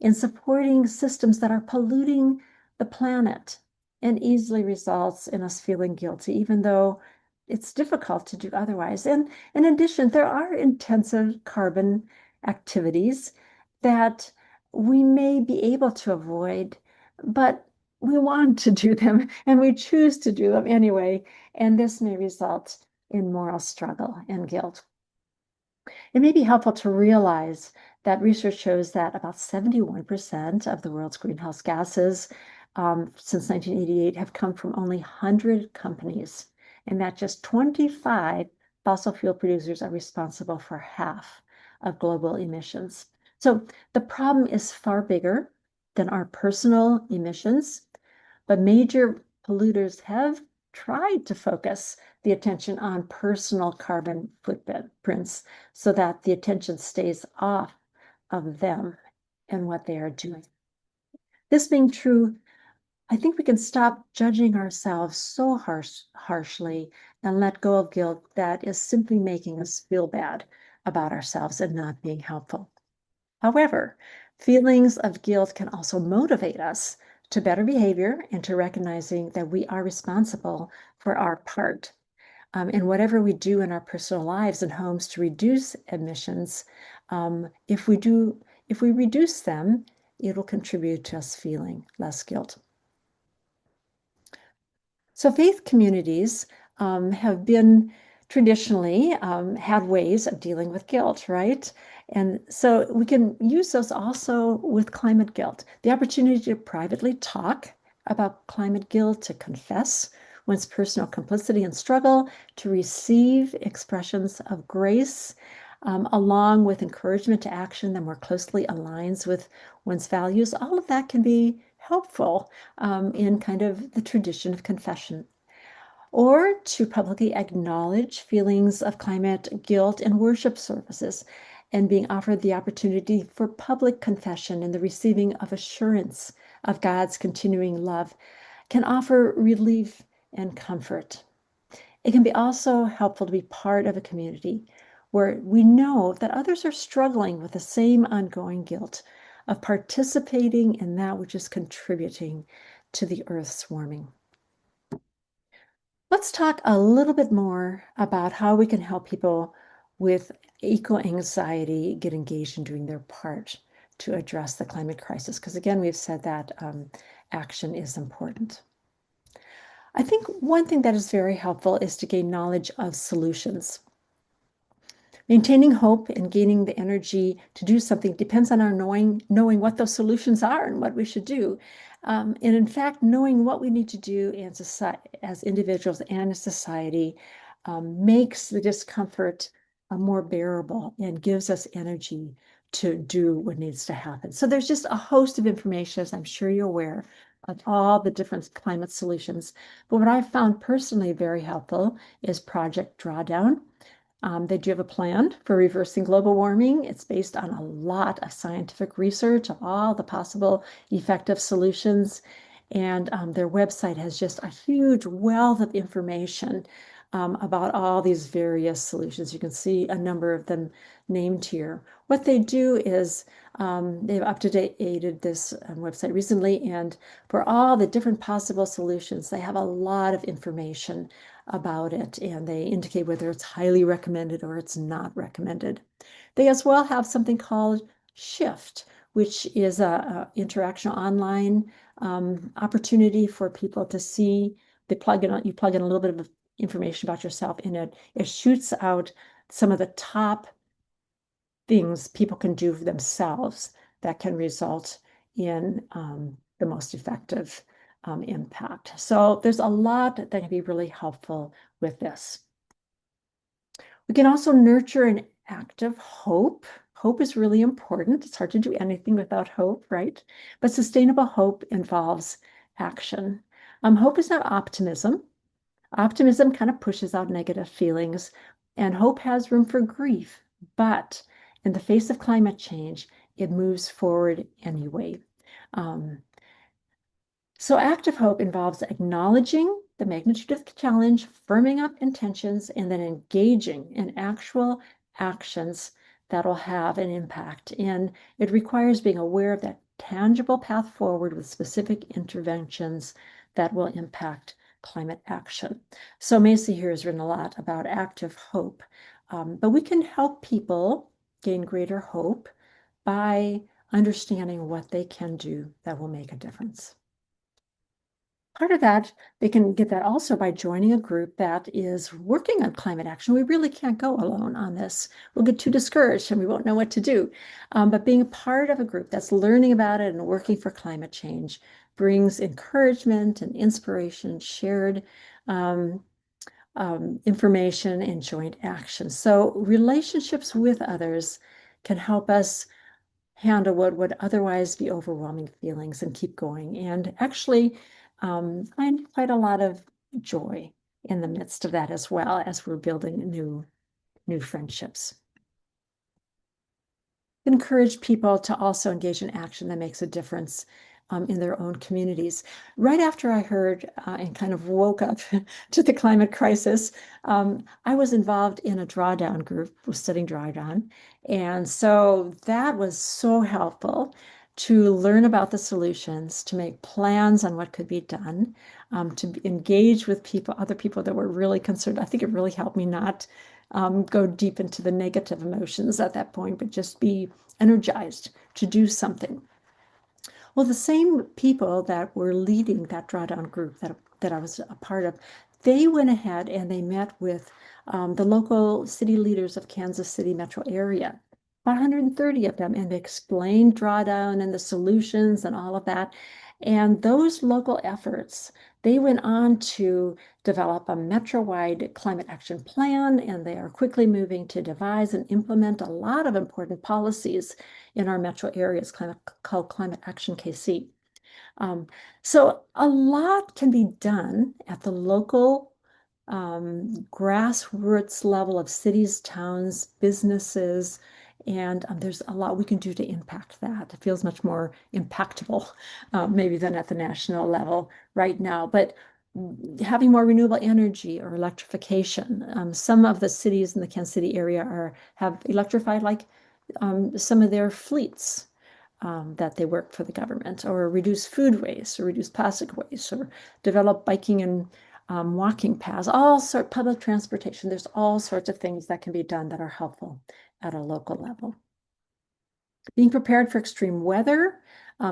in supporting systems that are polluting the planet and easily results in us feeling guilty, even though it's difficult to do otherwise. And in addition, there are intensive carbon activities that we may be able to avoid, but we want to do them and we choose to do them anyway. And this may result in moral struggle and guilt. It may be helpful to realize that research shows that about 71% of the world's greenhouse gases since 1988 have come from only 100 companies, and that just 25 fossil fuel producers are responsible for half of global emissions. So the problem is far bigger than our personal emissions, but major polluters have tried to focus the attention on personal carbon footprints so that the attention stays off of them and what they are doing. This being true, I think we can stop judging ourselves so harshly and let go of guilt that is simply making us feel bad about ourselves and not being helpful. However, feelings of guilt can also motivate us to better behavior and to recognizing that we are responsible for our part. And whatever we do in our personal lives and homes to reduce emissions, if we reduce them, it'll contribute to us feeling less guilt. So faith communities have been traditionally had ways of dealing with guilt, right? And so we can use those also with climate guilt. The opportunity to privately talk about climate guilt, to confess one's personal complicity and struggle, to receive expressions of grace, along with encouragement to action that more closely aligns with one's values. All of that can be helpful in kind of the tradition of confession. or to publicly acknowledge feelings of climate guilt in worship services and being offered the opportunity for public confession and the receiving of assurance of God's continuing love can offer relief and comfort. It can be also helpful to be part of a community where we know that others are struggling with the same ongoing guilt of participating in that which is contributing to the Earth's warming. Let's talk a little bit more about how we can help people with eco-anxiety get engaged in doing their part to address the climate crisis. Because again, we've said that action is important. I think one thing that is very helpful is to gain knowledge of solutions. Maintaining hope and gaining the energy to do something depends on our knowing what those solutions are and what we should do. And in fact, knowing what we need to do as individuals and as society makes the discomfort more bearable and gives us energy to do what needs to happen. So there's just a host of information, as I'm sure you're aware, of all the different climate solutions. But what I've found personally very helpful is Project Drawdown. They do have a plan for reversing global warming. It's based on a lot of scientific research of all the possible effective solutions. And their website has just a huge wealth of information about all these various solutions. You can see a number of them named here. What they do is they've up-to-dated this website recently, and for all the different possible solutions, they have a lot of information about it, and they indicate whether it's highly recommended or it's not recommended. They as well have something called Shift, which is a interaction online opportunity for people to see. You plug in a little bit of information about yourself in it. It shoots out some of the top things people can do for themselves that can result in the most effective impact. So there's a lot that can be really helpful with this. We can also nurture an active hope. Hope is really important. It's hard to do anything without hope, right? But sustainable hope involves action. Hope is not optimism. Optimism kind of pushes out negative feelings, and hope has room for grief. But in the face of climate change, it moves forward anyway. Um, so active hope involves acknowledging the magnitude of the challenge, firming up intentions, and then engaging in actual actions that will have an impact. And it requires being aware of that tangible path forward with specific interventions that will impact climate action. So Macy here has written a lot about active hope, but we can help people gain greater hope by understanding what they can do that will make a difference. Part of that, they can get that also by joining a group that is working on climate action. We really can't go alone on this. We'll get too discouraged and we won't know what to do. But being a part of a group that's learning about it and working for climate change brings encouragement and inspiration, shared information, and joint action. So relationships with others can help us handle what would otherwise be overwhelming feelings and keep going. And actually, find quite a lot of joy in the midst of that as well as we're building new friendships. Encourage people to also engage in action that makes a difference in their own communities. Right after I heard and kind of woke up to the climate crisis, I was involved in a drawdown group, was studying drawdown. And so that was so helpful to learn about the solutions, to make plans on what could be done, to engage with other people that were really concerned. I think it really helped me not go deep into the negative emotions at that point, but just be energized to do something. Well, the same people that were leading that drawdown group that I was a part of, they went ahead and they met with the local city leaders of Kansas City metro area, 130 of them, and explained drawdown and the solutions and all of that. And those local efforts, they went on to develop a metro-wide climate action plan, and they are quickly moving to devise and implement a lot of important policies in our metro areas, called Climate Action KC. So a lot can be done at the local grassroots level of cities, towns, businesses, and there's a lot we can do to impact that. It feels much more impactful, maybe than at the national level right now. But having more renewable energy or electrification. Some of the cities in the Kansas City area have electrified like some of their fleets that they work for the government, or reduce food waste, or reduce plastic waste, or develop biking and walking paths, all sort public transportation. There's all sorts of things that can be done that are helpful at a local level. Being prepared for extreme weather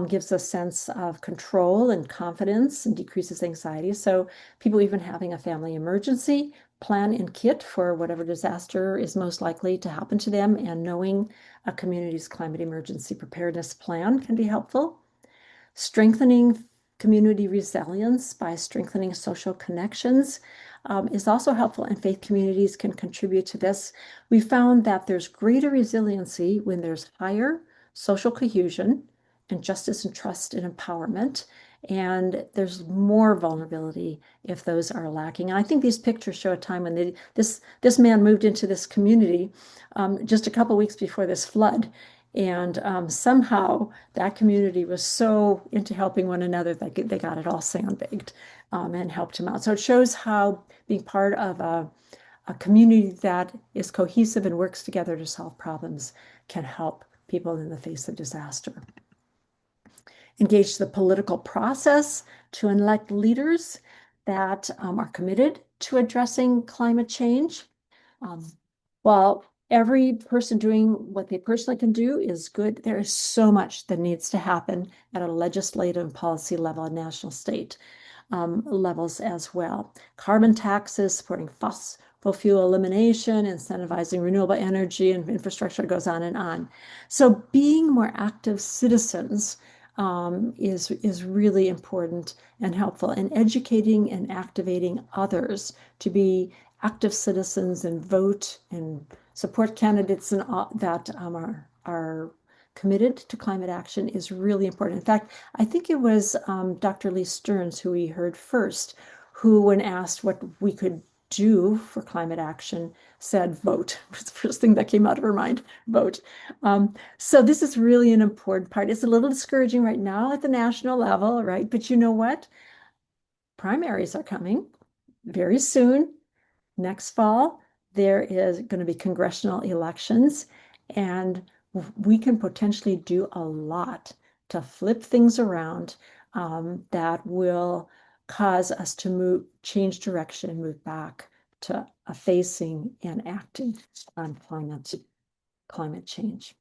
gives a sense of control and confidence and decreases anxiety. So people even having a family emergency plan and kit for whatever disaster is most likely to happen to them, and knowing a community's climate emergency preparedness plan can be helpful. Strengthening community resilience by strengthening social connections is also helpful, and faith communities can contribute to this. We found that there's greater resiliency when there's higher social cohesion and justice and trust and empowerment, and there's more vulnerability if those are lacking. And I think these pictures show a time when this man moved into this community just a couple weeks before this flood. And somehow that community was so into helping one another that they got it all sandbagged and helped him out. So it shows how being part of a community that is cohesive and works together to solve problems can help people in the face of disaster. Engage the political process to elect leaders that are committed to addressing climate change. Um, while every person doing what they personally can do is good, there is so much that needs to happen at a legislative and policy level and national state levels as well. Carbon taxes, supporting fossil fuel elimination, incentivizing renewable energy and infrastructure, goes on and on. So being more active citizens is really important and helpful, and educating and activating others to be active citizens and vote and support candidates and that are committed to climate action is really important. In fact, I think it was Dr. Lee Stearns who we heard first, who, when asked what we could do for climate action, said vote. It was the first thing that came out of her mind, vote. So this is really an important part. It's a little discouraging right now at the national level, right? But you know what? Primaries are coming very soon. Next fall, there is going to be congressional elections, and we can potentially do a lot to flip things around that will cause us to change direction and move back to facing and acting on climate change.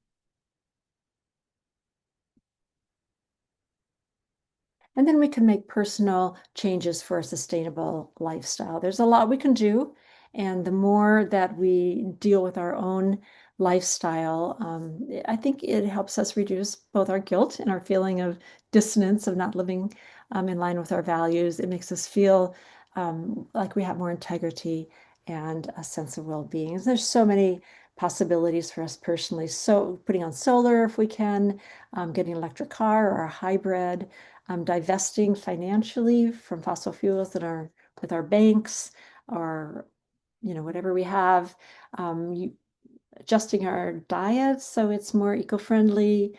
And then we can make personal changes for a sustainable lifestyle. There's a lot we can do. And the more that we deal with our own lifestyle, I think it helps us reduce both our guilt and our feeling of dissonance of not living in line with our values. It makes us feel like we have more integrity and a sense of well-being. There's so many possibilities for us personally. So putting on solar if we can, getting an electric car or a hybrid, divesting financially from fossil fuels that are with our banks, or whatever we have, adjusting our diet so it's more eco-friendly,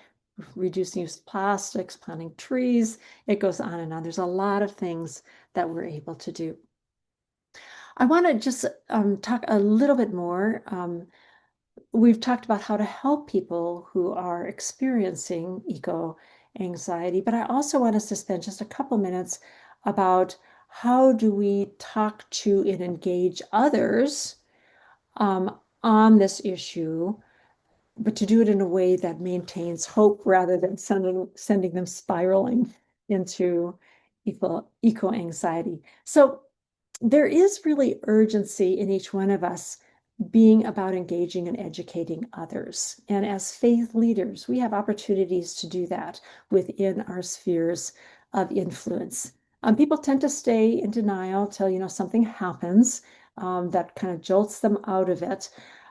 reducing use of plastics, planting trees. It goes on and on. There's a lot of things that we're able to do. I want to just talk a little bit more. We've talked about how to help people who are experiencing eco anxiety, but I also want us to spend just a couple minutes about how do we talk to and engage others on this issue, but to do it in a way that maintains hope rather than sending them spiraling into eco anxiety. So there is really urgency in each one of us being about engaging and educating others. And as faith leaders, we have opportunities to do that within our spheres of influence. People tend to stay in denial till something happens that kind of jolts them out of it,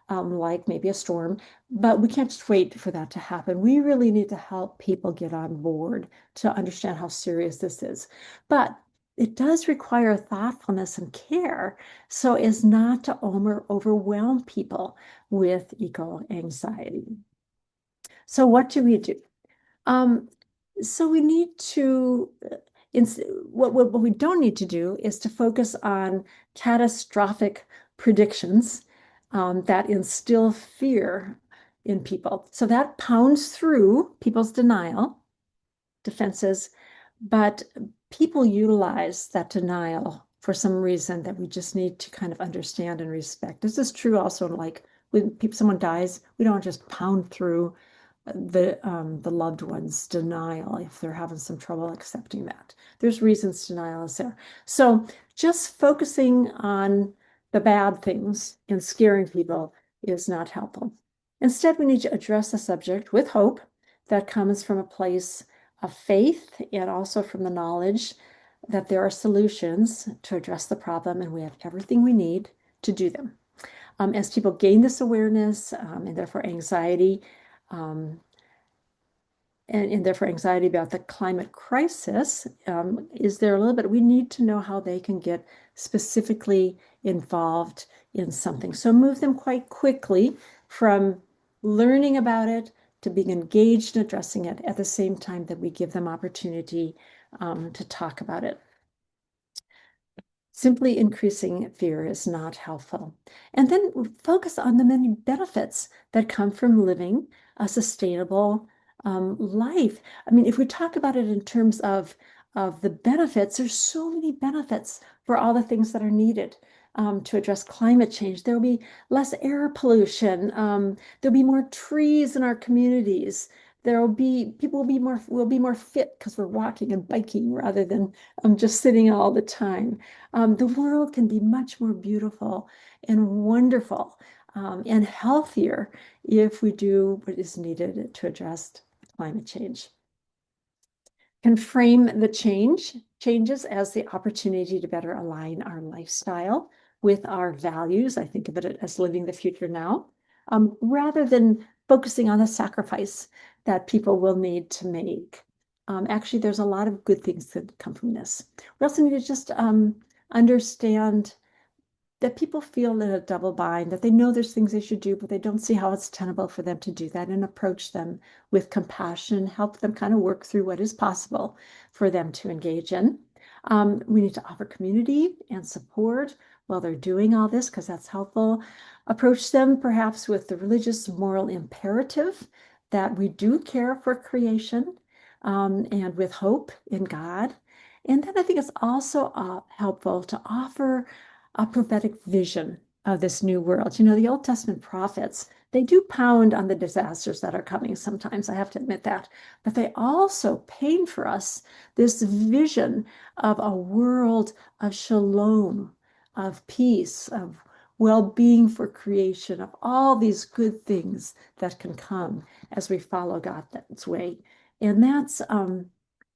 like maybe a storm. But we can't just wait for that to happen. We really need to help people get on board to understand how serious this is. But it does require thoughtfulness and care so as not to overwhelm people with eco anxiety. So what do we do? Um, so we need to, what we don't need to do is to focus on catastrophic predictions that instill fear in people. So that pounds through people's denial defenses, but people utilize that denial for some reason that we just need to kind of understand and respect. This is true also like when someone dies, we don't just pound through the loved one's denial if they're having some trouble accepting that. There's reasons denial is there. So just focusing on the bad things and scaring people is not helpful. Instead, we need to address the subject with hope that comes from a place of faith and also from the knowledge that there are solutions to address the problem and we have everything we need to do them. As people gain this awareness and therefore anxiety, um, and therefore anxiety about the climate crisis, is there a little bit, we need to know how they can get specifically involved in something. So move them quite quickly from learning about it to being engaged in addressing it at the same time that we give them opportunity to talk about it. Simply increasing fear is not helpful. And then focus on the many benefits that come from living a sustainable life. I mean, if we talk about it in terms of the benefits, there's so many benefits for all the things that are needed to address climate change. There will be less air pollution. There'll be more trees in our communities. There will be people will be more fit because we're walking and biking rather than just sitting all the time. The world can be much more beautiful and wonderful and healthier if we do what is needed to address climate change. Can frame the changes as the opportunity to better align our lifestyle with our values. I think of it as living the future now, rather than focusing on the sacrifice that people will need to make. Actually, there's a lot of good things that come from this. We also need to just understand that people feel in a double bind, that they know there's things they should do, but they don't see how it's tenable for them to do that, and approach them with compassion, help them kind of work through what is possible for them to engage in. We need to offer community and support while they're doing all this, because that's helpful. Approach them perhaps with the religious moral imperative that we do care for creation and with hope in God. And then I think it's also helpful to offer a prophetic vision of this new world. You know, the Old Testament prophets, they do pound on the disasters that are coming sometimes, I have to admit that, but they also paint for us this vision of a world of shalom, of peace, of well-being for creation, of all these good things that can come as we follow God's way. And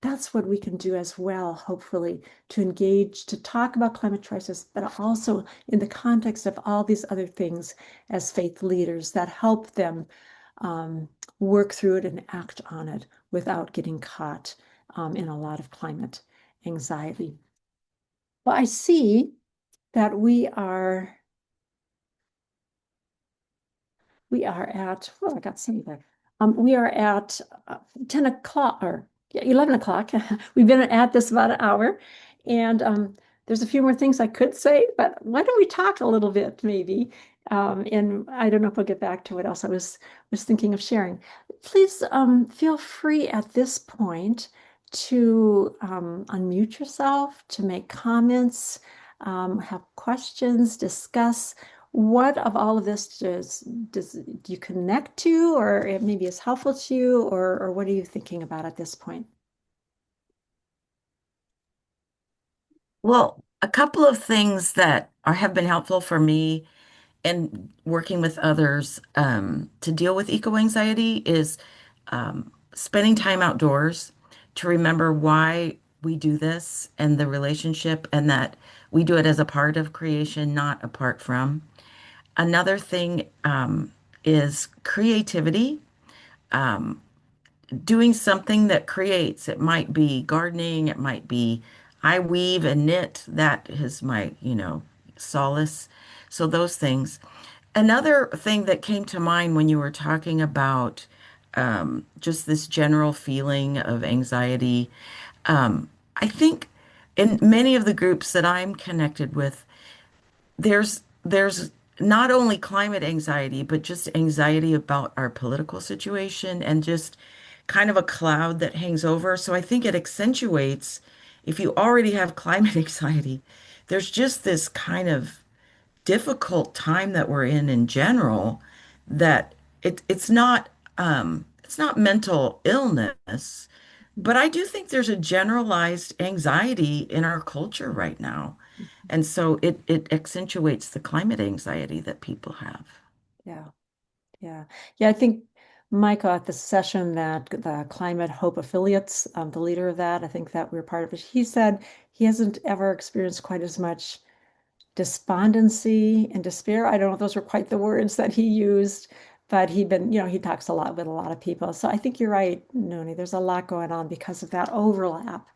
that's what we can do as well, hopefully, to engage, to talk about climate crisis, but also in the context of all these other things as faith leaders that help them um, work through it and act on it without getting caught in a lot of climate anxiety. Well, I see that we are at, oh, I got some there. We are at 10 o'clock or yeah, 11 o'clock. We've been at this about an hour. And there's a few more things I could say, but why don't we talk a little bit maybe? And I don't know if we'll get back to what else I was thinking of sharing. Please feel free at this point to unmute yourself, to make comments, have questions, discuss. What of all of this do you connect to, or it maybe is helpful to you, or what are you thinking about at this point? Well, a couple of things that have been helpful for me in working with others to deal with eco anxiety is spending time outdoors to remember why we do this and the relationship, and that we do it as a part of creation, not apart from. Another thing is creativity. Doing something that creates. It might be gardening, it might be I weave and knit. That is my, solace. So those things. Another thing that came to mind when you were talking about just this general feeling of anxiety, I think in many of the groups that I'm connected with, there's not only climate anxiety, but just anxiety about our political situation and just kind of a cloud that hangs over. So I think it accentuates if you already have climate anxiety, there's just this kind of difficult time that we're in general that it's not mental illness, but I do think there's a generalized anxiety in our culture right now. And so it accentuates the climate anxiety that people have. Yeah. Yeah. Yeah. I think Michael at the session that the Climate Hope Affiliates, the leader of that, I think that we were part of it. He said he hasn't ever experienced quite as much despondency and despair. I don't know if those were quite the words that he used, but he talks a lot with a lot of people. So I think you're right, Noni. There's a lot going on because of that overlap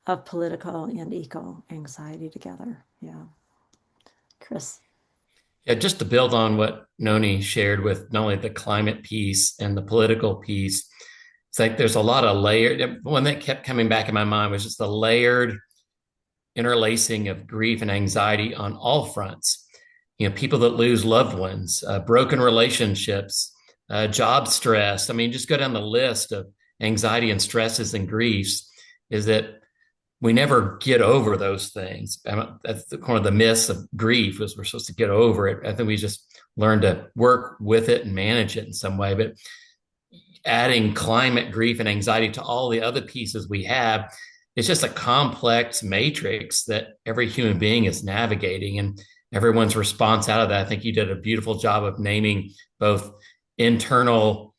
of political and eco anxiety together. Yeah. Chris. Yeah, just to build on what Noni shared with not only the climate piece and the political piece, it's like there's a lot of layered. One that kept coming back in my mind was just the layered interlacing of grief and anxiety on all fronts. People that lose loved ones, broken relationships, job stress. I mean, just go down the list of anxiety and stresses and griefs. Is that we never get over those things. That's one of the myths of grief is we're supposed to get over it. I think we just learn to work with it and manage it in some way. But adding climate grief and anxiety to all the other pieces we have, it's just a complex matrix that every human being is navigating, and everyone's response out of that. I think you did a beautiful job of naming both internal,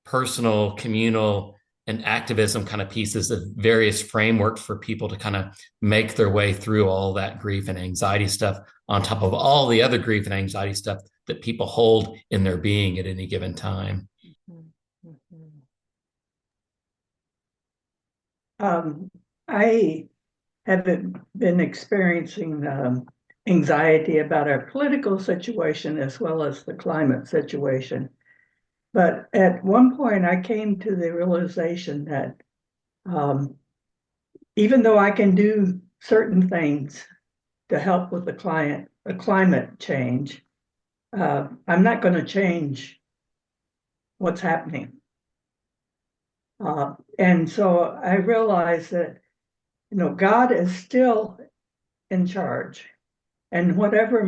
personal, communal, and activism kind of pieces of various frameworks for people to kind of make their way through all that grief and anxiety stuff on top of all the other grief and anxiety stuff that people hold in their being at any given time. Mhm. I have been experiencing anxiety about our political situation as well as the climate situation. But at one point, I came to the realization that um, even though I can do certain things to help with the climate change, I'm not going to change what's happening. And so I realized that, God is still in charge. And whatever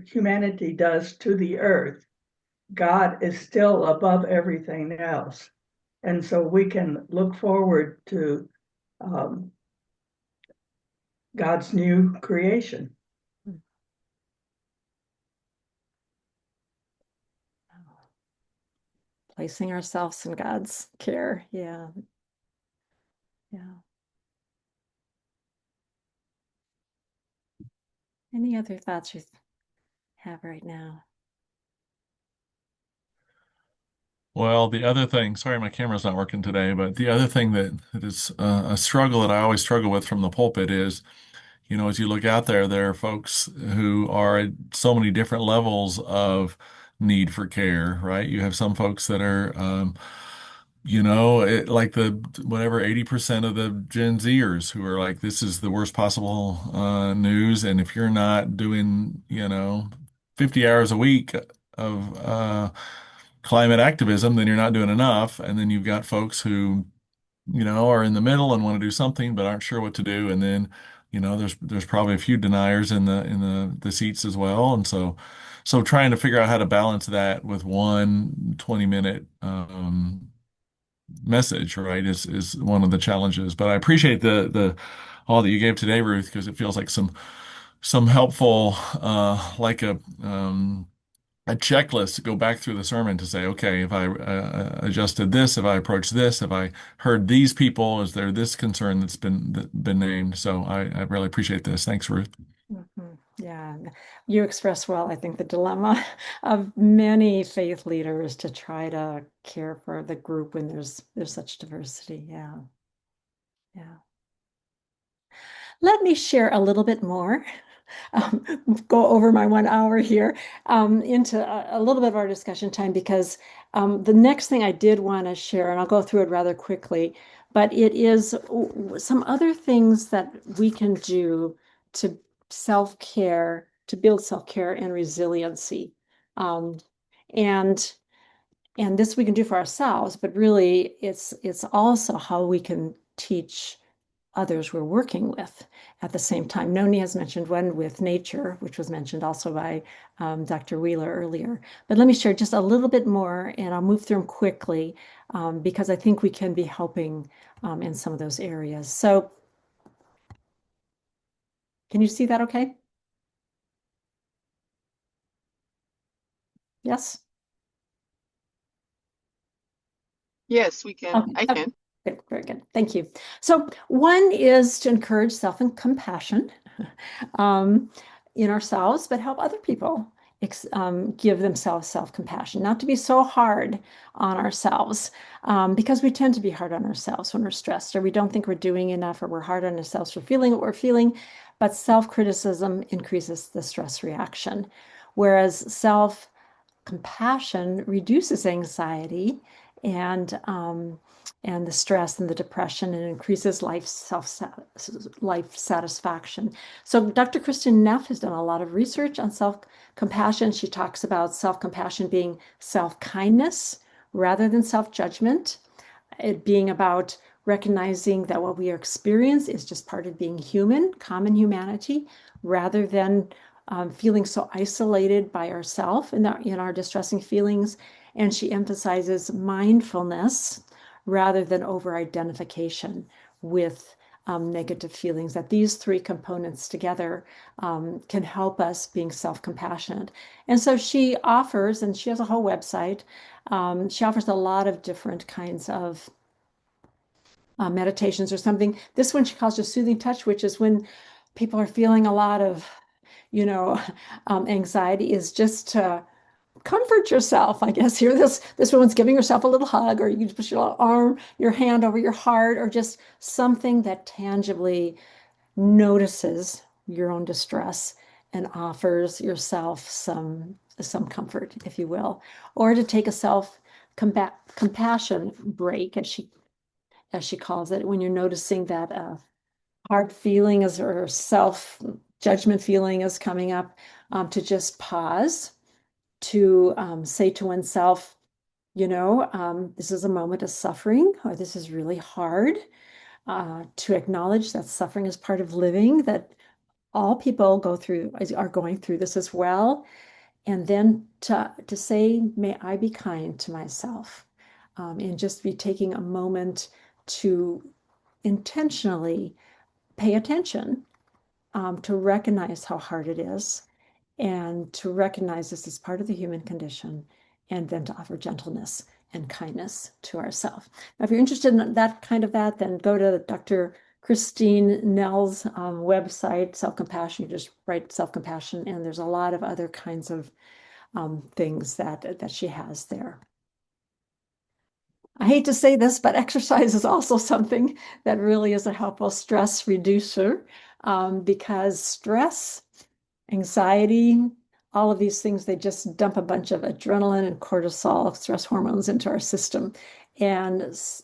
humanity does to the earth, God is still above everything else. And so we can look forward to um, God's new creation. Placing ourselves in God's care. Yeah. Yeah. Any other thoughts you have right now? Well, the other thing, sorry, my camera's not working today, but the other thing that is a struggle that I always struggle with from the pulpit is, as you look out there, there are folks who are at so many different levels of need for care, right? You have some folks that are, like the whatever 80% of the Gen Zers who are like, this is the worst possible news, and if you're not doing, 50 hours a week of climate activism, then you're not doing enough. And then you've got folks who, are in the middle and want to do something but aren't sure what to do. And then, there's probably a few deniers in the seats as well. And so trying to figure out how to balance that with one 20-minute message, right, is one of the challenges. But I appreciate the all that you gave today, Ruth, because it feels like some helpful like a checklist to go back through the sermon to say, okay, if I adjusted this, if I approached this, if I heard these people, is there this concern that's been named? So I really appreciate this. Thanks, Ruth. Yeah, you express well, I think, the dilemma of many faith leaders to try to care for the group when there's such diversity. Yeah, yeah. let me share a little bit more, um, go over my 1 hour here, into a little bit of our discussion time, because the next thing I did want to share, and I'll go through it rather quickly, but it is some other things that we can do to self-care, to build self-care and resiliency. Um, and and this we can do for ourselves, but really it's also how we can teach others we're working with at the same time. Noni has mentioned one with nature, which was mentioned also by Dr. Wheeler earlier. But let me share just a little bit more, and I'll move through them quickly, because I think we can be helping in some of those areas. So can you see that okay? Yes? Yes, we can. Okay. I can. Good, very good. Thank you. So one is to encourage self-compassion in ourselves, but help other people give themselves self-compassion, not to be so hard on ourselves, because we tend to be hard on ourselves when we're stressed, or we don't think we're doing enough, or we're hard on ourselves for feeling what we're feeling. But self-criticism increases the stress reaction, whereas self-compassion reduces anxiety and the stress and the depression, and increases life satisfaction. So Dr. Kristen Neff has done a lot of research on self-compassion. She talks about self-compassion being self-kindness rather than self-judgment, it being about recognizing that what we experience is just part of being human, common humanity, rather than feeling so isolated by ourselves in our distressing feelings. And she emphasizes mindfulness rather than over-identification with negative feelings, that these three components together can help us being self-compassionate. And so she offers, and she has a whole website, she offers a lot of different kinds of meditations or something. This one she calls just soothing touch, which is when people are feeling a lot of, anxiety, is just to comfort yourself, I guess. Here, this woman's giving herself a little hug, or you can put your hand over your heart, or just something that tangibly notices your own distress and offers yourself some comfort, if you will, or to take a compassion break, as she calls it, when you're noticing that hard feeling is, or self judgment feeling is coming up, to just pause, to say to oneself, this is a moment of suffering, or this is really hard, to acknowledge that suffering is part of living, that all people are going through this as well. And then to say, may I be kind to myself, and just be taking a moment to intentionally pay attention, to recognize how hard it is, and to recognize this is part of the human condition, and then to offer gentleness and kindness to ourselves. Now, if you're interested in that, then go to Dr. Christine Nell's website, Self-Compassion. You just write self-compassion, and there's a lot of other kinds of things that she has there. I hate to say this, but exercise is also something that really is a helpful stress reducer, because stress, anxiety, all of these things, they just dump a bunch of adrenaline and cortisol, stress hormones, into our system. And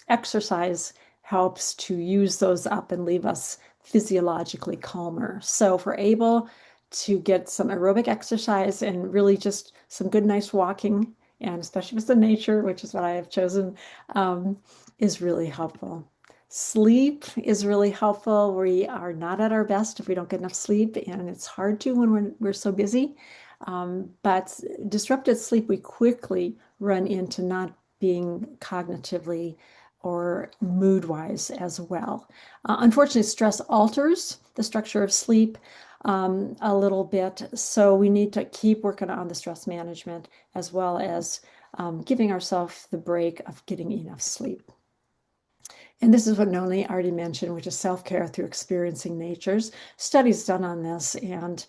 exercise helps to use those up and leave us physiologically calmer. So if we're able to get some aerobic exercise and really just some good, nice walking, and especially with the nature, which is what I have chosen, is really helpful. Sleep is really helpful. We are not at our best if we don't get enough sleep, and it's hard to when we're so busy. But disrupted sleep, we quickly run into not being cognitively or mood-wise as well. Unfortunately, stress alters the structure of sleep a little bit, so we need to keep working on the stress management, as well as giving ourselves the break of getting enough sleep. And this is what Noni already mentioned, which is self-care through experiencing nature's studies done on this. And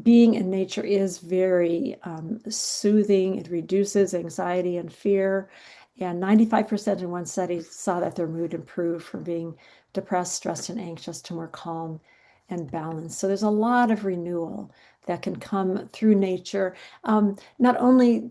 being in nature is very soothing. It reduces anxiety and fear. And 95% in one study saw that their mood improved from being depressed, stressed, and anxious to more calm and balanced. So there's a lot of renewal that can come through nature, not only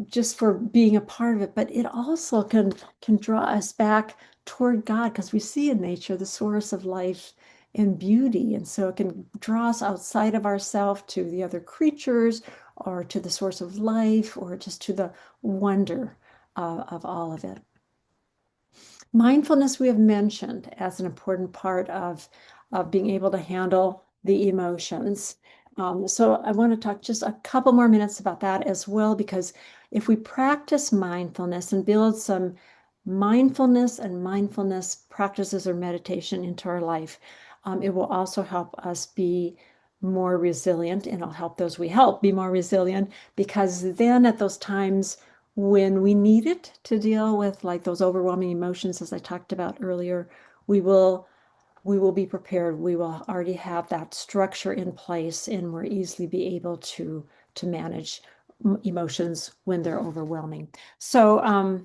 just for being a part of it, but it also can draw us back toward God because we see in nature the source of life and beauty. And so it can draw us outside of ourselves to the other creatures or to the source of life or just to the wonder of all of it. Mindfulness we have mentioned as an important part of being able to handle the emotions. So I want to talk just a couple more minutes about that as well, because if we practice mindfulness and build some mindfulness practices or meditation into our life, it will also help us be more resilient, and it'll help those we help be more resilient, because then at those times when we need it to deal with like those overwhelming emotions, as I talked about earlier, we will be prepared. We will already have that structure in place, and we're easily be able to manage emotions when they're overwhelming. So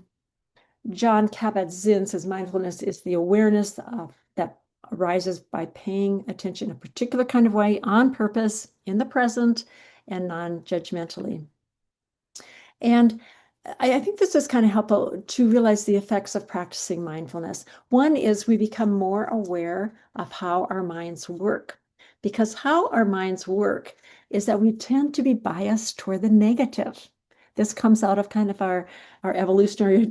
John Kabat-Zinn says mindfulness is the awareness that arises by paying attention in a particular kind of way, on purpose, in the present, and non-judgmentally. And I think this is kind of helpful to realize the effects of practicing mindfulness. One is we become more aware of how our minds work, because how our minds work is that we tend to be biased toward the negative. This comes out of kind of our evolutionary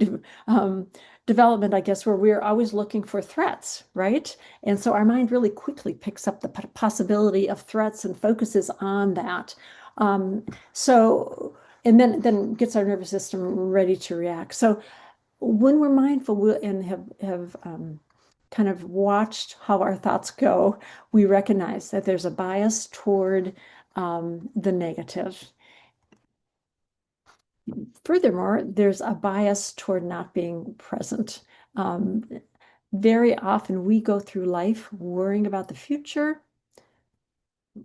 development, I guess, where we're always looking for threats, right? And so our mind really quickly picks up the possibility of threats and focuses on that. So and then gets our nervous system ready to react. So when we're mindful and have kind of watched how our thoughts go, we recognize that there's a bias toward the negative. Furthermore, there's a bias toward not being present. Very often we go through life worrying about the future,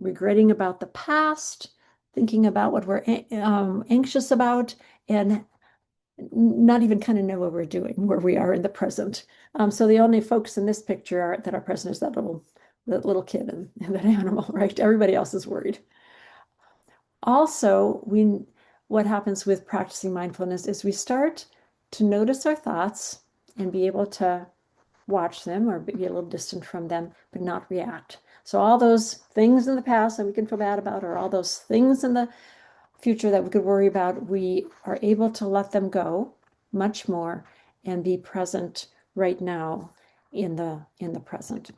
regretting about the past, thinking about what we're anxious about, and not even kind of know what we're doing, where we are in the present. So the only folks in this picture that are present is that little kid and that animal, right? Everybody else is worried. Also, what happens with practicing mindfulness is we start to notice our thoughts and be able to watch them or be a little distant from them, but not react. So all those things in the past that we can feel bad about, or all those things in the future that we could worry about, we are able to let them go much more and be present right now in the present.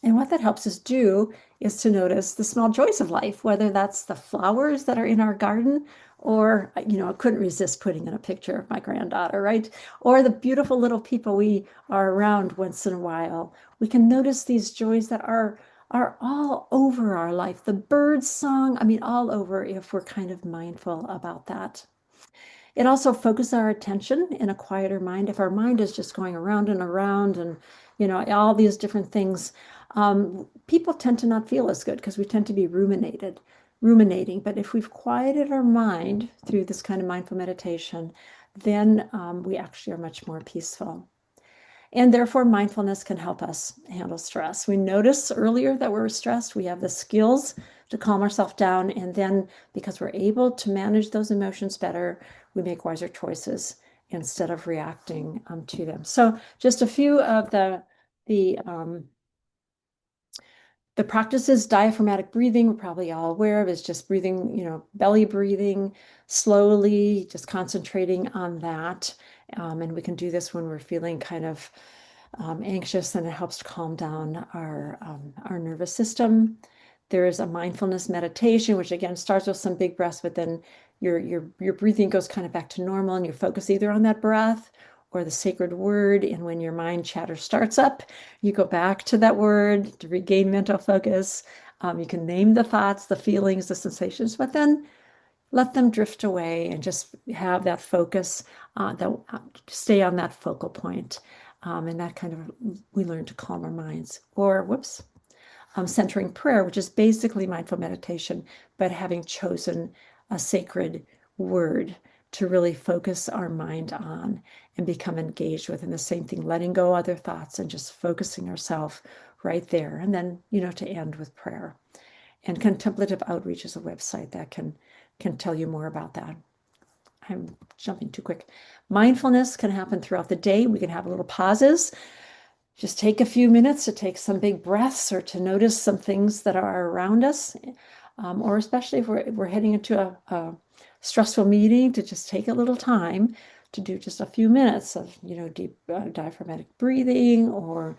And what that helps us do is to notice the small joys of life, whether that's the flowers that are in our garden, or, I couldn't resist putting in a picture of my granddaughter, right? Or the beautiful little people we are around once in a while. We can notice these joys that are all over our life. The bird song, all over, if we're kind of mindful about that. It also focuses our attention in a quieter mind. If our mind is just going around and around and, all these different things, people tend to not feel as good because we tend to be ruminating. But if we've quieted our mind through this kind of mindful meditation, then we actually are much more peaceful. And therefore, mindfulness can help us handle stress. We notice earlier that we're stressed. We have the skills to calm ourselves down. And then because we're able to manage those emotions better, we make wiser choices instead of reacting to them. So just a few of the practices. Diaphragmatic breathing, we're probably all aware of, is just breathing, belly breathing slowly, just concentrating on that. And we can do this when we're feeling kind of anxious, and it helps to calm down our nervous system. There is a mindfulness meditation, which again starts with some big breaths, but then your breathing goes kind of back to normal, and you focus either on that breath or the sacred word. And when your mind chatter starts up, you go back to that word to regain mental focus. You can name the thoughts, the feelings, the sensations, but then let them drift away and just have that focus, stay on that focal point. And that kind of, we learn to calm our minds. Or, centering prayer, which is basically mindful meditation, but having chosen a sacred word to really focus our mind on and become engaged with. And the same thing, letting go other thoughts and just focusing ourselves right there. And then, to end with prayer. And Contemplative Outreach is a website that can tell you more about that. I'm jumping too quick. Mindfulness can happen throughout the day. We can have little pauses. Just take a few minutes to take some big breaths or to notice some things that are around us. Or especially if we're heading into a stressful meeting, to just take a little time to do just a few minutes of, deep diaphragmatic breathing, or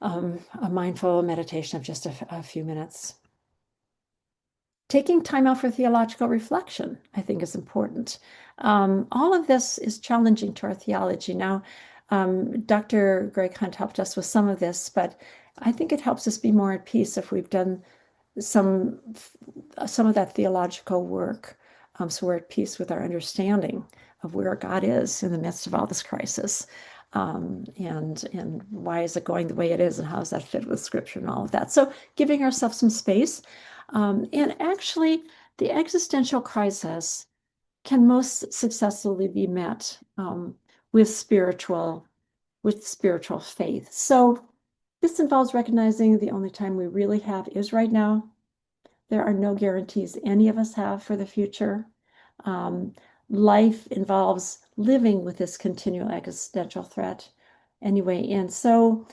a mindful meditation of just a few minutes. Taking time out for theological reflection, I think, is important. All of this is challenging to our theology. Now, Dr. Greg Hunt helped us with some of this, but I think it helps us be more at peace if we've done some of that theological work, so we're at peace with our understanding of where God is in the midst of all this crisis, and why is it going the way it is, and how does that fit with Scripture and all of that. So giving ourselves some space, and actually, the existential crisis can most successfully be met with spiritual faith. So this involves recognizing the only time we really have is right now. There are no guarantees any of us have for the future. Life involves living with this continual existential threat anyway. And so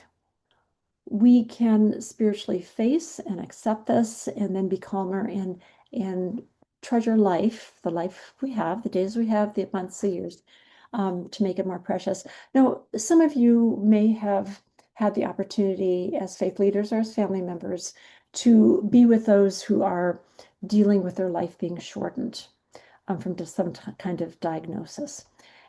we can spiritually face and accept this, and then be calmer and treasure life, the life we have, the days we have, the months, the years, to make it more precious. Now, some of you may have had the opportunity as faith leaders or as family members to be with those who are dealing with their life being shortened from just some kind of diagnosis.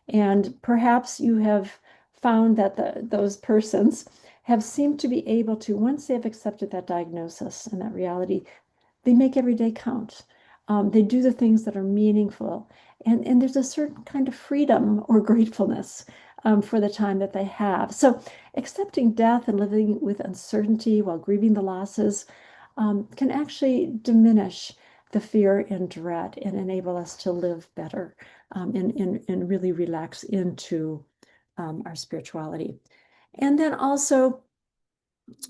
And perhaps you have found that those persons have seemed to be able to, once they've accepted that diagnosis and that reality, they make every day count. They do the things that are meaningful. And there's a certain kind of freedom or gratefulness for the time that they have. So accepting death and living with uncertainty while grieving the losses can actually diminish the fear and dread and enable us to live better, and really relax into our spirituality. And then also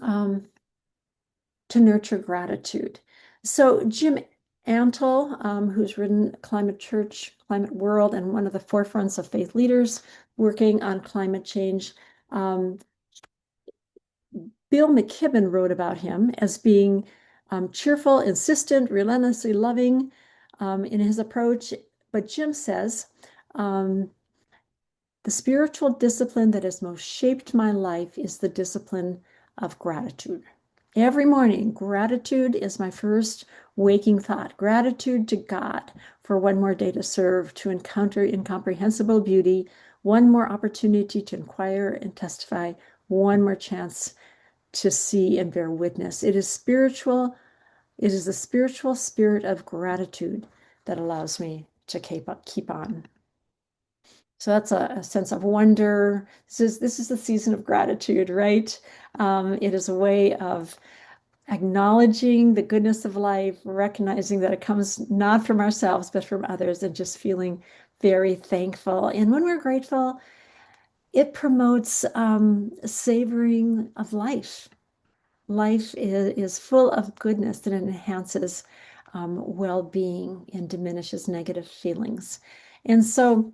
to nurture gratitude. So Jim Antle, who's written Climate Church, Climate World, and one of the forefronts of faith leaders working on climate change, Bill McKibben wrote about him as being cheerful, insistent, relentlessly loving in his approach. But Jim says, the spiritual discipline that has most shaped my life is the discipline of gratitude. Every morning, gratitude is my first waking thought. Gratitude to God for one more day to serve, to encounter incomprehensible beauty, one more opportunity to inquire and testify, one more chance to see and bear witness. It is spiritual. It is the spiritual spirit of gratitude that allows me to keep on. So that's a sense of wonder. This is the season of gratitude, right? It is a way of acknowledging the goodness of life, recognizing that it comes not from ourselves, but from others, and just feeling very thankful. And when we're grateful, it promotes savoring of life. Life is full of goodness, and it enhances well-being and diminishes negative feelings. And so,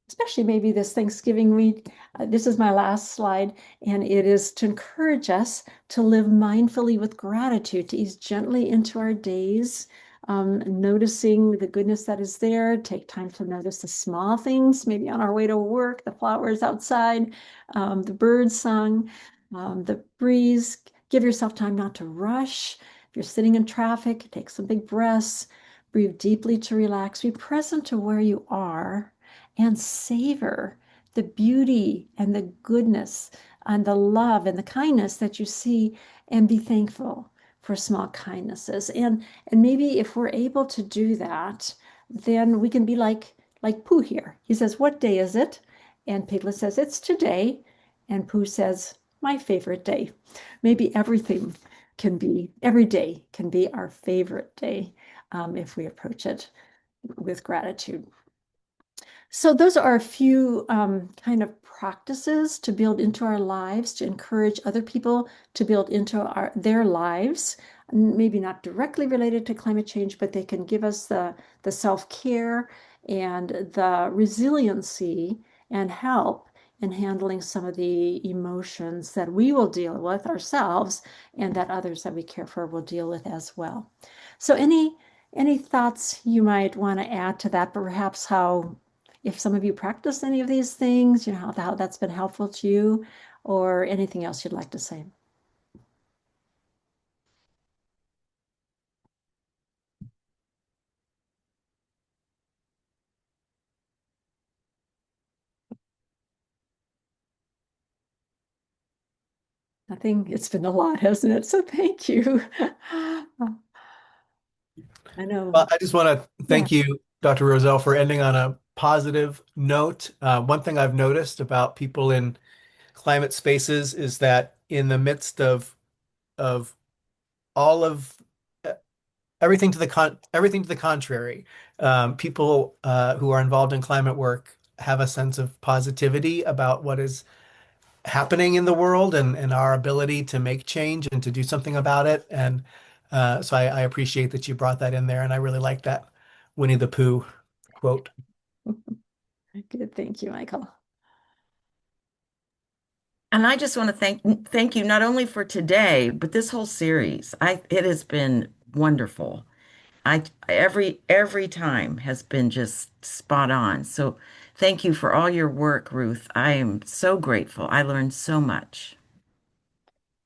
especially maybe this Thanksgiving week, this is my last slide, and it is to encourage us to live mindfully with gratitude, to ease gently into our days, noticing the goodness that is there. Take time to notice the small things, maybe on our way to work, the flowers outside, the bird song, the breeze. Give yourself time not to rush. If you're sitting in traffic, take some big breaths, breathe deeply to relax, be present to where you are, and savor the beauty and the goodness and the love and the kindness that you see, and be thankful for small kindnesses. And maybe if we're able to do that, then we can be like Pooh here. He says, "What day is it?" And Piglet says, "It's today." And Pooh says, "My favorite day." Maybe every day can be our favorite day, if we approach it with gratitude. So those are a few kind of practices to build into our lives, to encourage other people to build into their lives. Maybe not directly related to climate change, but they can give us the self-care and the resiliency and help in handling some of the emotions that we will deal with ourselves and that others that we care for will deal with as well. So any thoughts you might want to add to that, perhaps how if some of you practice any of these things, how that's been helpful to you, or anything else you'd like to say? Nothing. It's been a lot, hasn't it? So thank you. I know. Well, I just want to Yeah. thank you, Dr. Rosell, for ending on a positive note. One thing I've noticed about people in climate spaces is that in the midst of all of everything to the contrary, people who are involved in climate work have a sense of positivity about what is happening in the world and our ability to make change and to do something about it. And so I appreciate that you brought that in there, and I really like that Winnie the Pooh quote. Good. Thank you, Michael. And I just want to thank you not only for today, but this whole series. It has been wonderful. I every time has been just spot on. So thank you for all your work, Ruth. I am so grateful. I learned so much.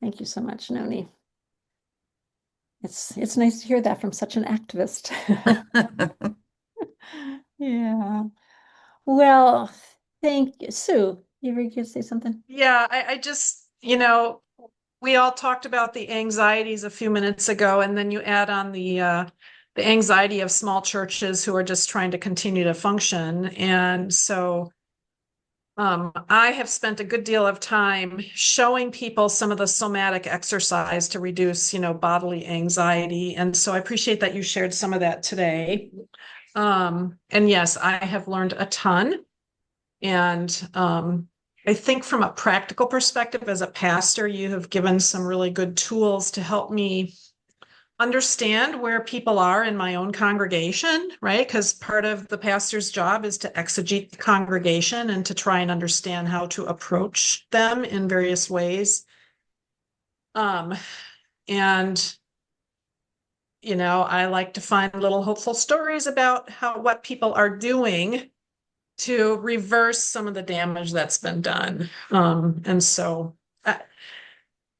Thank you so much, Noni. It's nice to hear that from such an activist. Yeah. Well, thank you. Sue, you were going to say something? Yeah, I just, we all talked about the anxieties a few minutes ago, and then you add on the anxiety of small churches who are just trying to continue to function. And so I have spent a good deal of time showing people some of the somatic exercise to reduce, bodily anxiety. And so I appreciate that you shared some of that today. And yes, I have learned a ton. And I think from a practical perspective, as a pastor, you have given some really good tools to help me understand where people are in my own congregation, right? Because part of the pastor's job is to exegete the congregation and to try and understand how to approach them in various ways. And I like to find little hopeful stories about what people are doing to reverse some of the damage that's been done. And so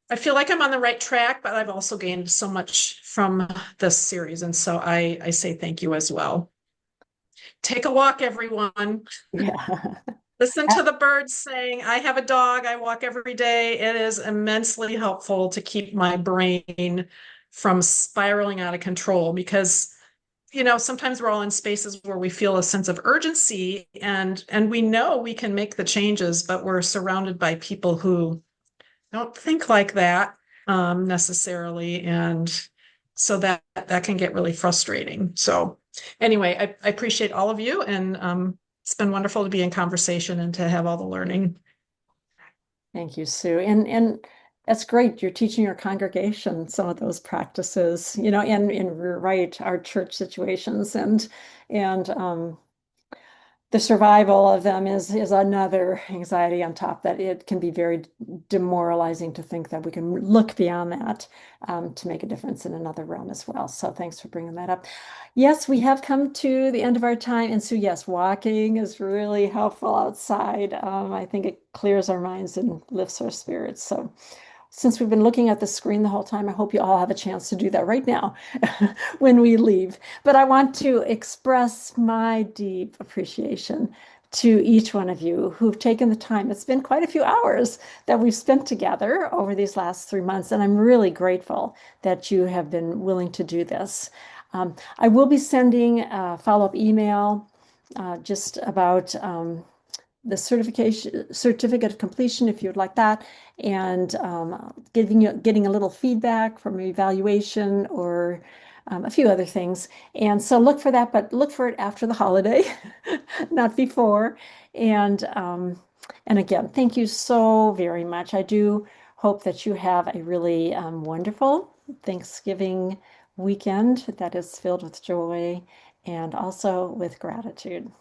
I feel like I'm on the right track, but I've also gained so much from this series. And so I say thank you as well. Take a walk, everyone. Yeah. Listen to the birds saying, I have a dog, I walk every day. It is immensely helpful to keep my brain from spiraling out of control because sometimes we're all in spaces where we feel a sense of urgency and we know we can make the changes, but we're surrounded by people who don't think like that necessarily. And so that can get really frustrating. So anyway, I appreciate all of you. And it's been wonderful to be in conversation and to have all the learning. Thank you, Sue. And that's great. You're teaching your congregation some of those practices, and we're right, our church situations and the survival of them is another anxiety on top that it can be very demoralizing to think that we can look beyond that to make a difference in another realm as well. So thanks for bringing that up. Yes, we have come to the end of our time. And so yes, walking is really helpful outside. I think it clears our minds and lifts our spirits. So since we've been looking at the screen the whole time, I hope you all have a chance to do that right now when we leave. But I want to express my deep appreciation to each one of you who've taken the time. It's been quite a few hours that we've spent together over these last 3 months, and I'm really grateful that you have been willing to do this. I will be sending a follow-up email just about the certificate of completion if you'd like that, and getting a little feedback from evaluation or a few other things. And so look for that, but look for it after the holiday, not before. And again, thank you so very much. I do hope that you have a really wonderful Thanksgiving weekend that is filled with joy and also with gratitude.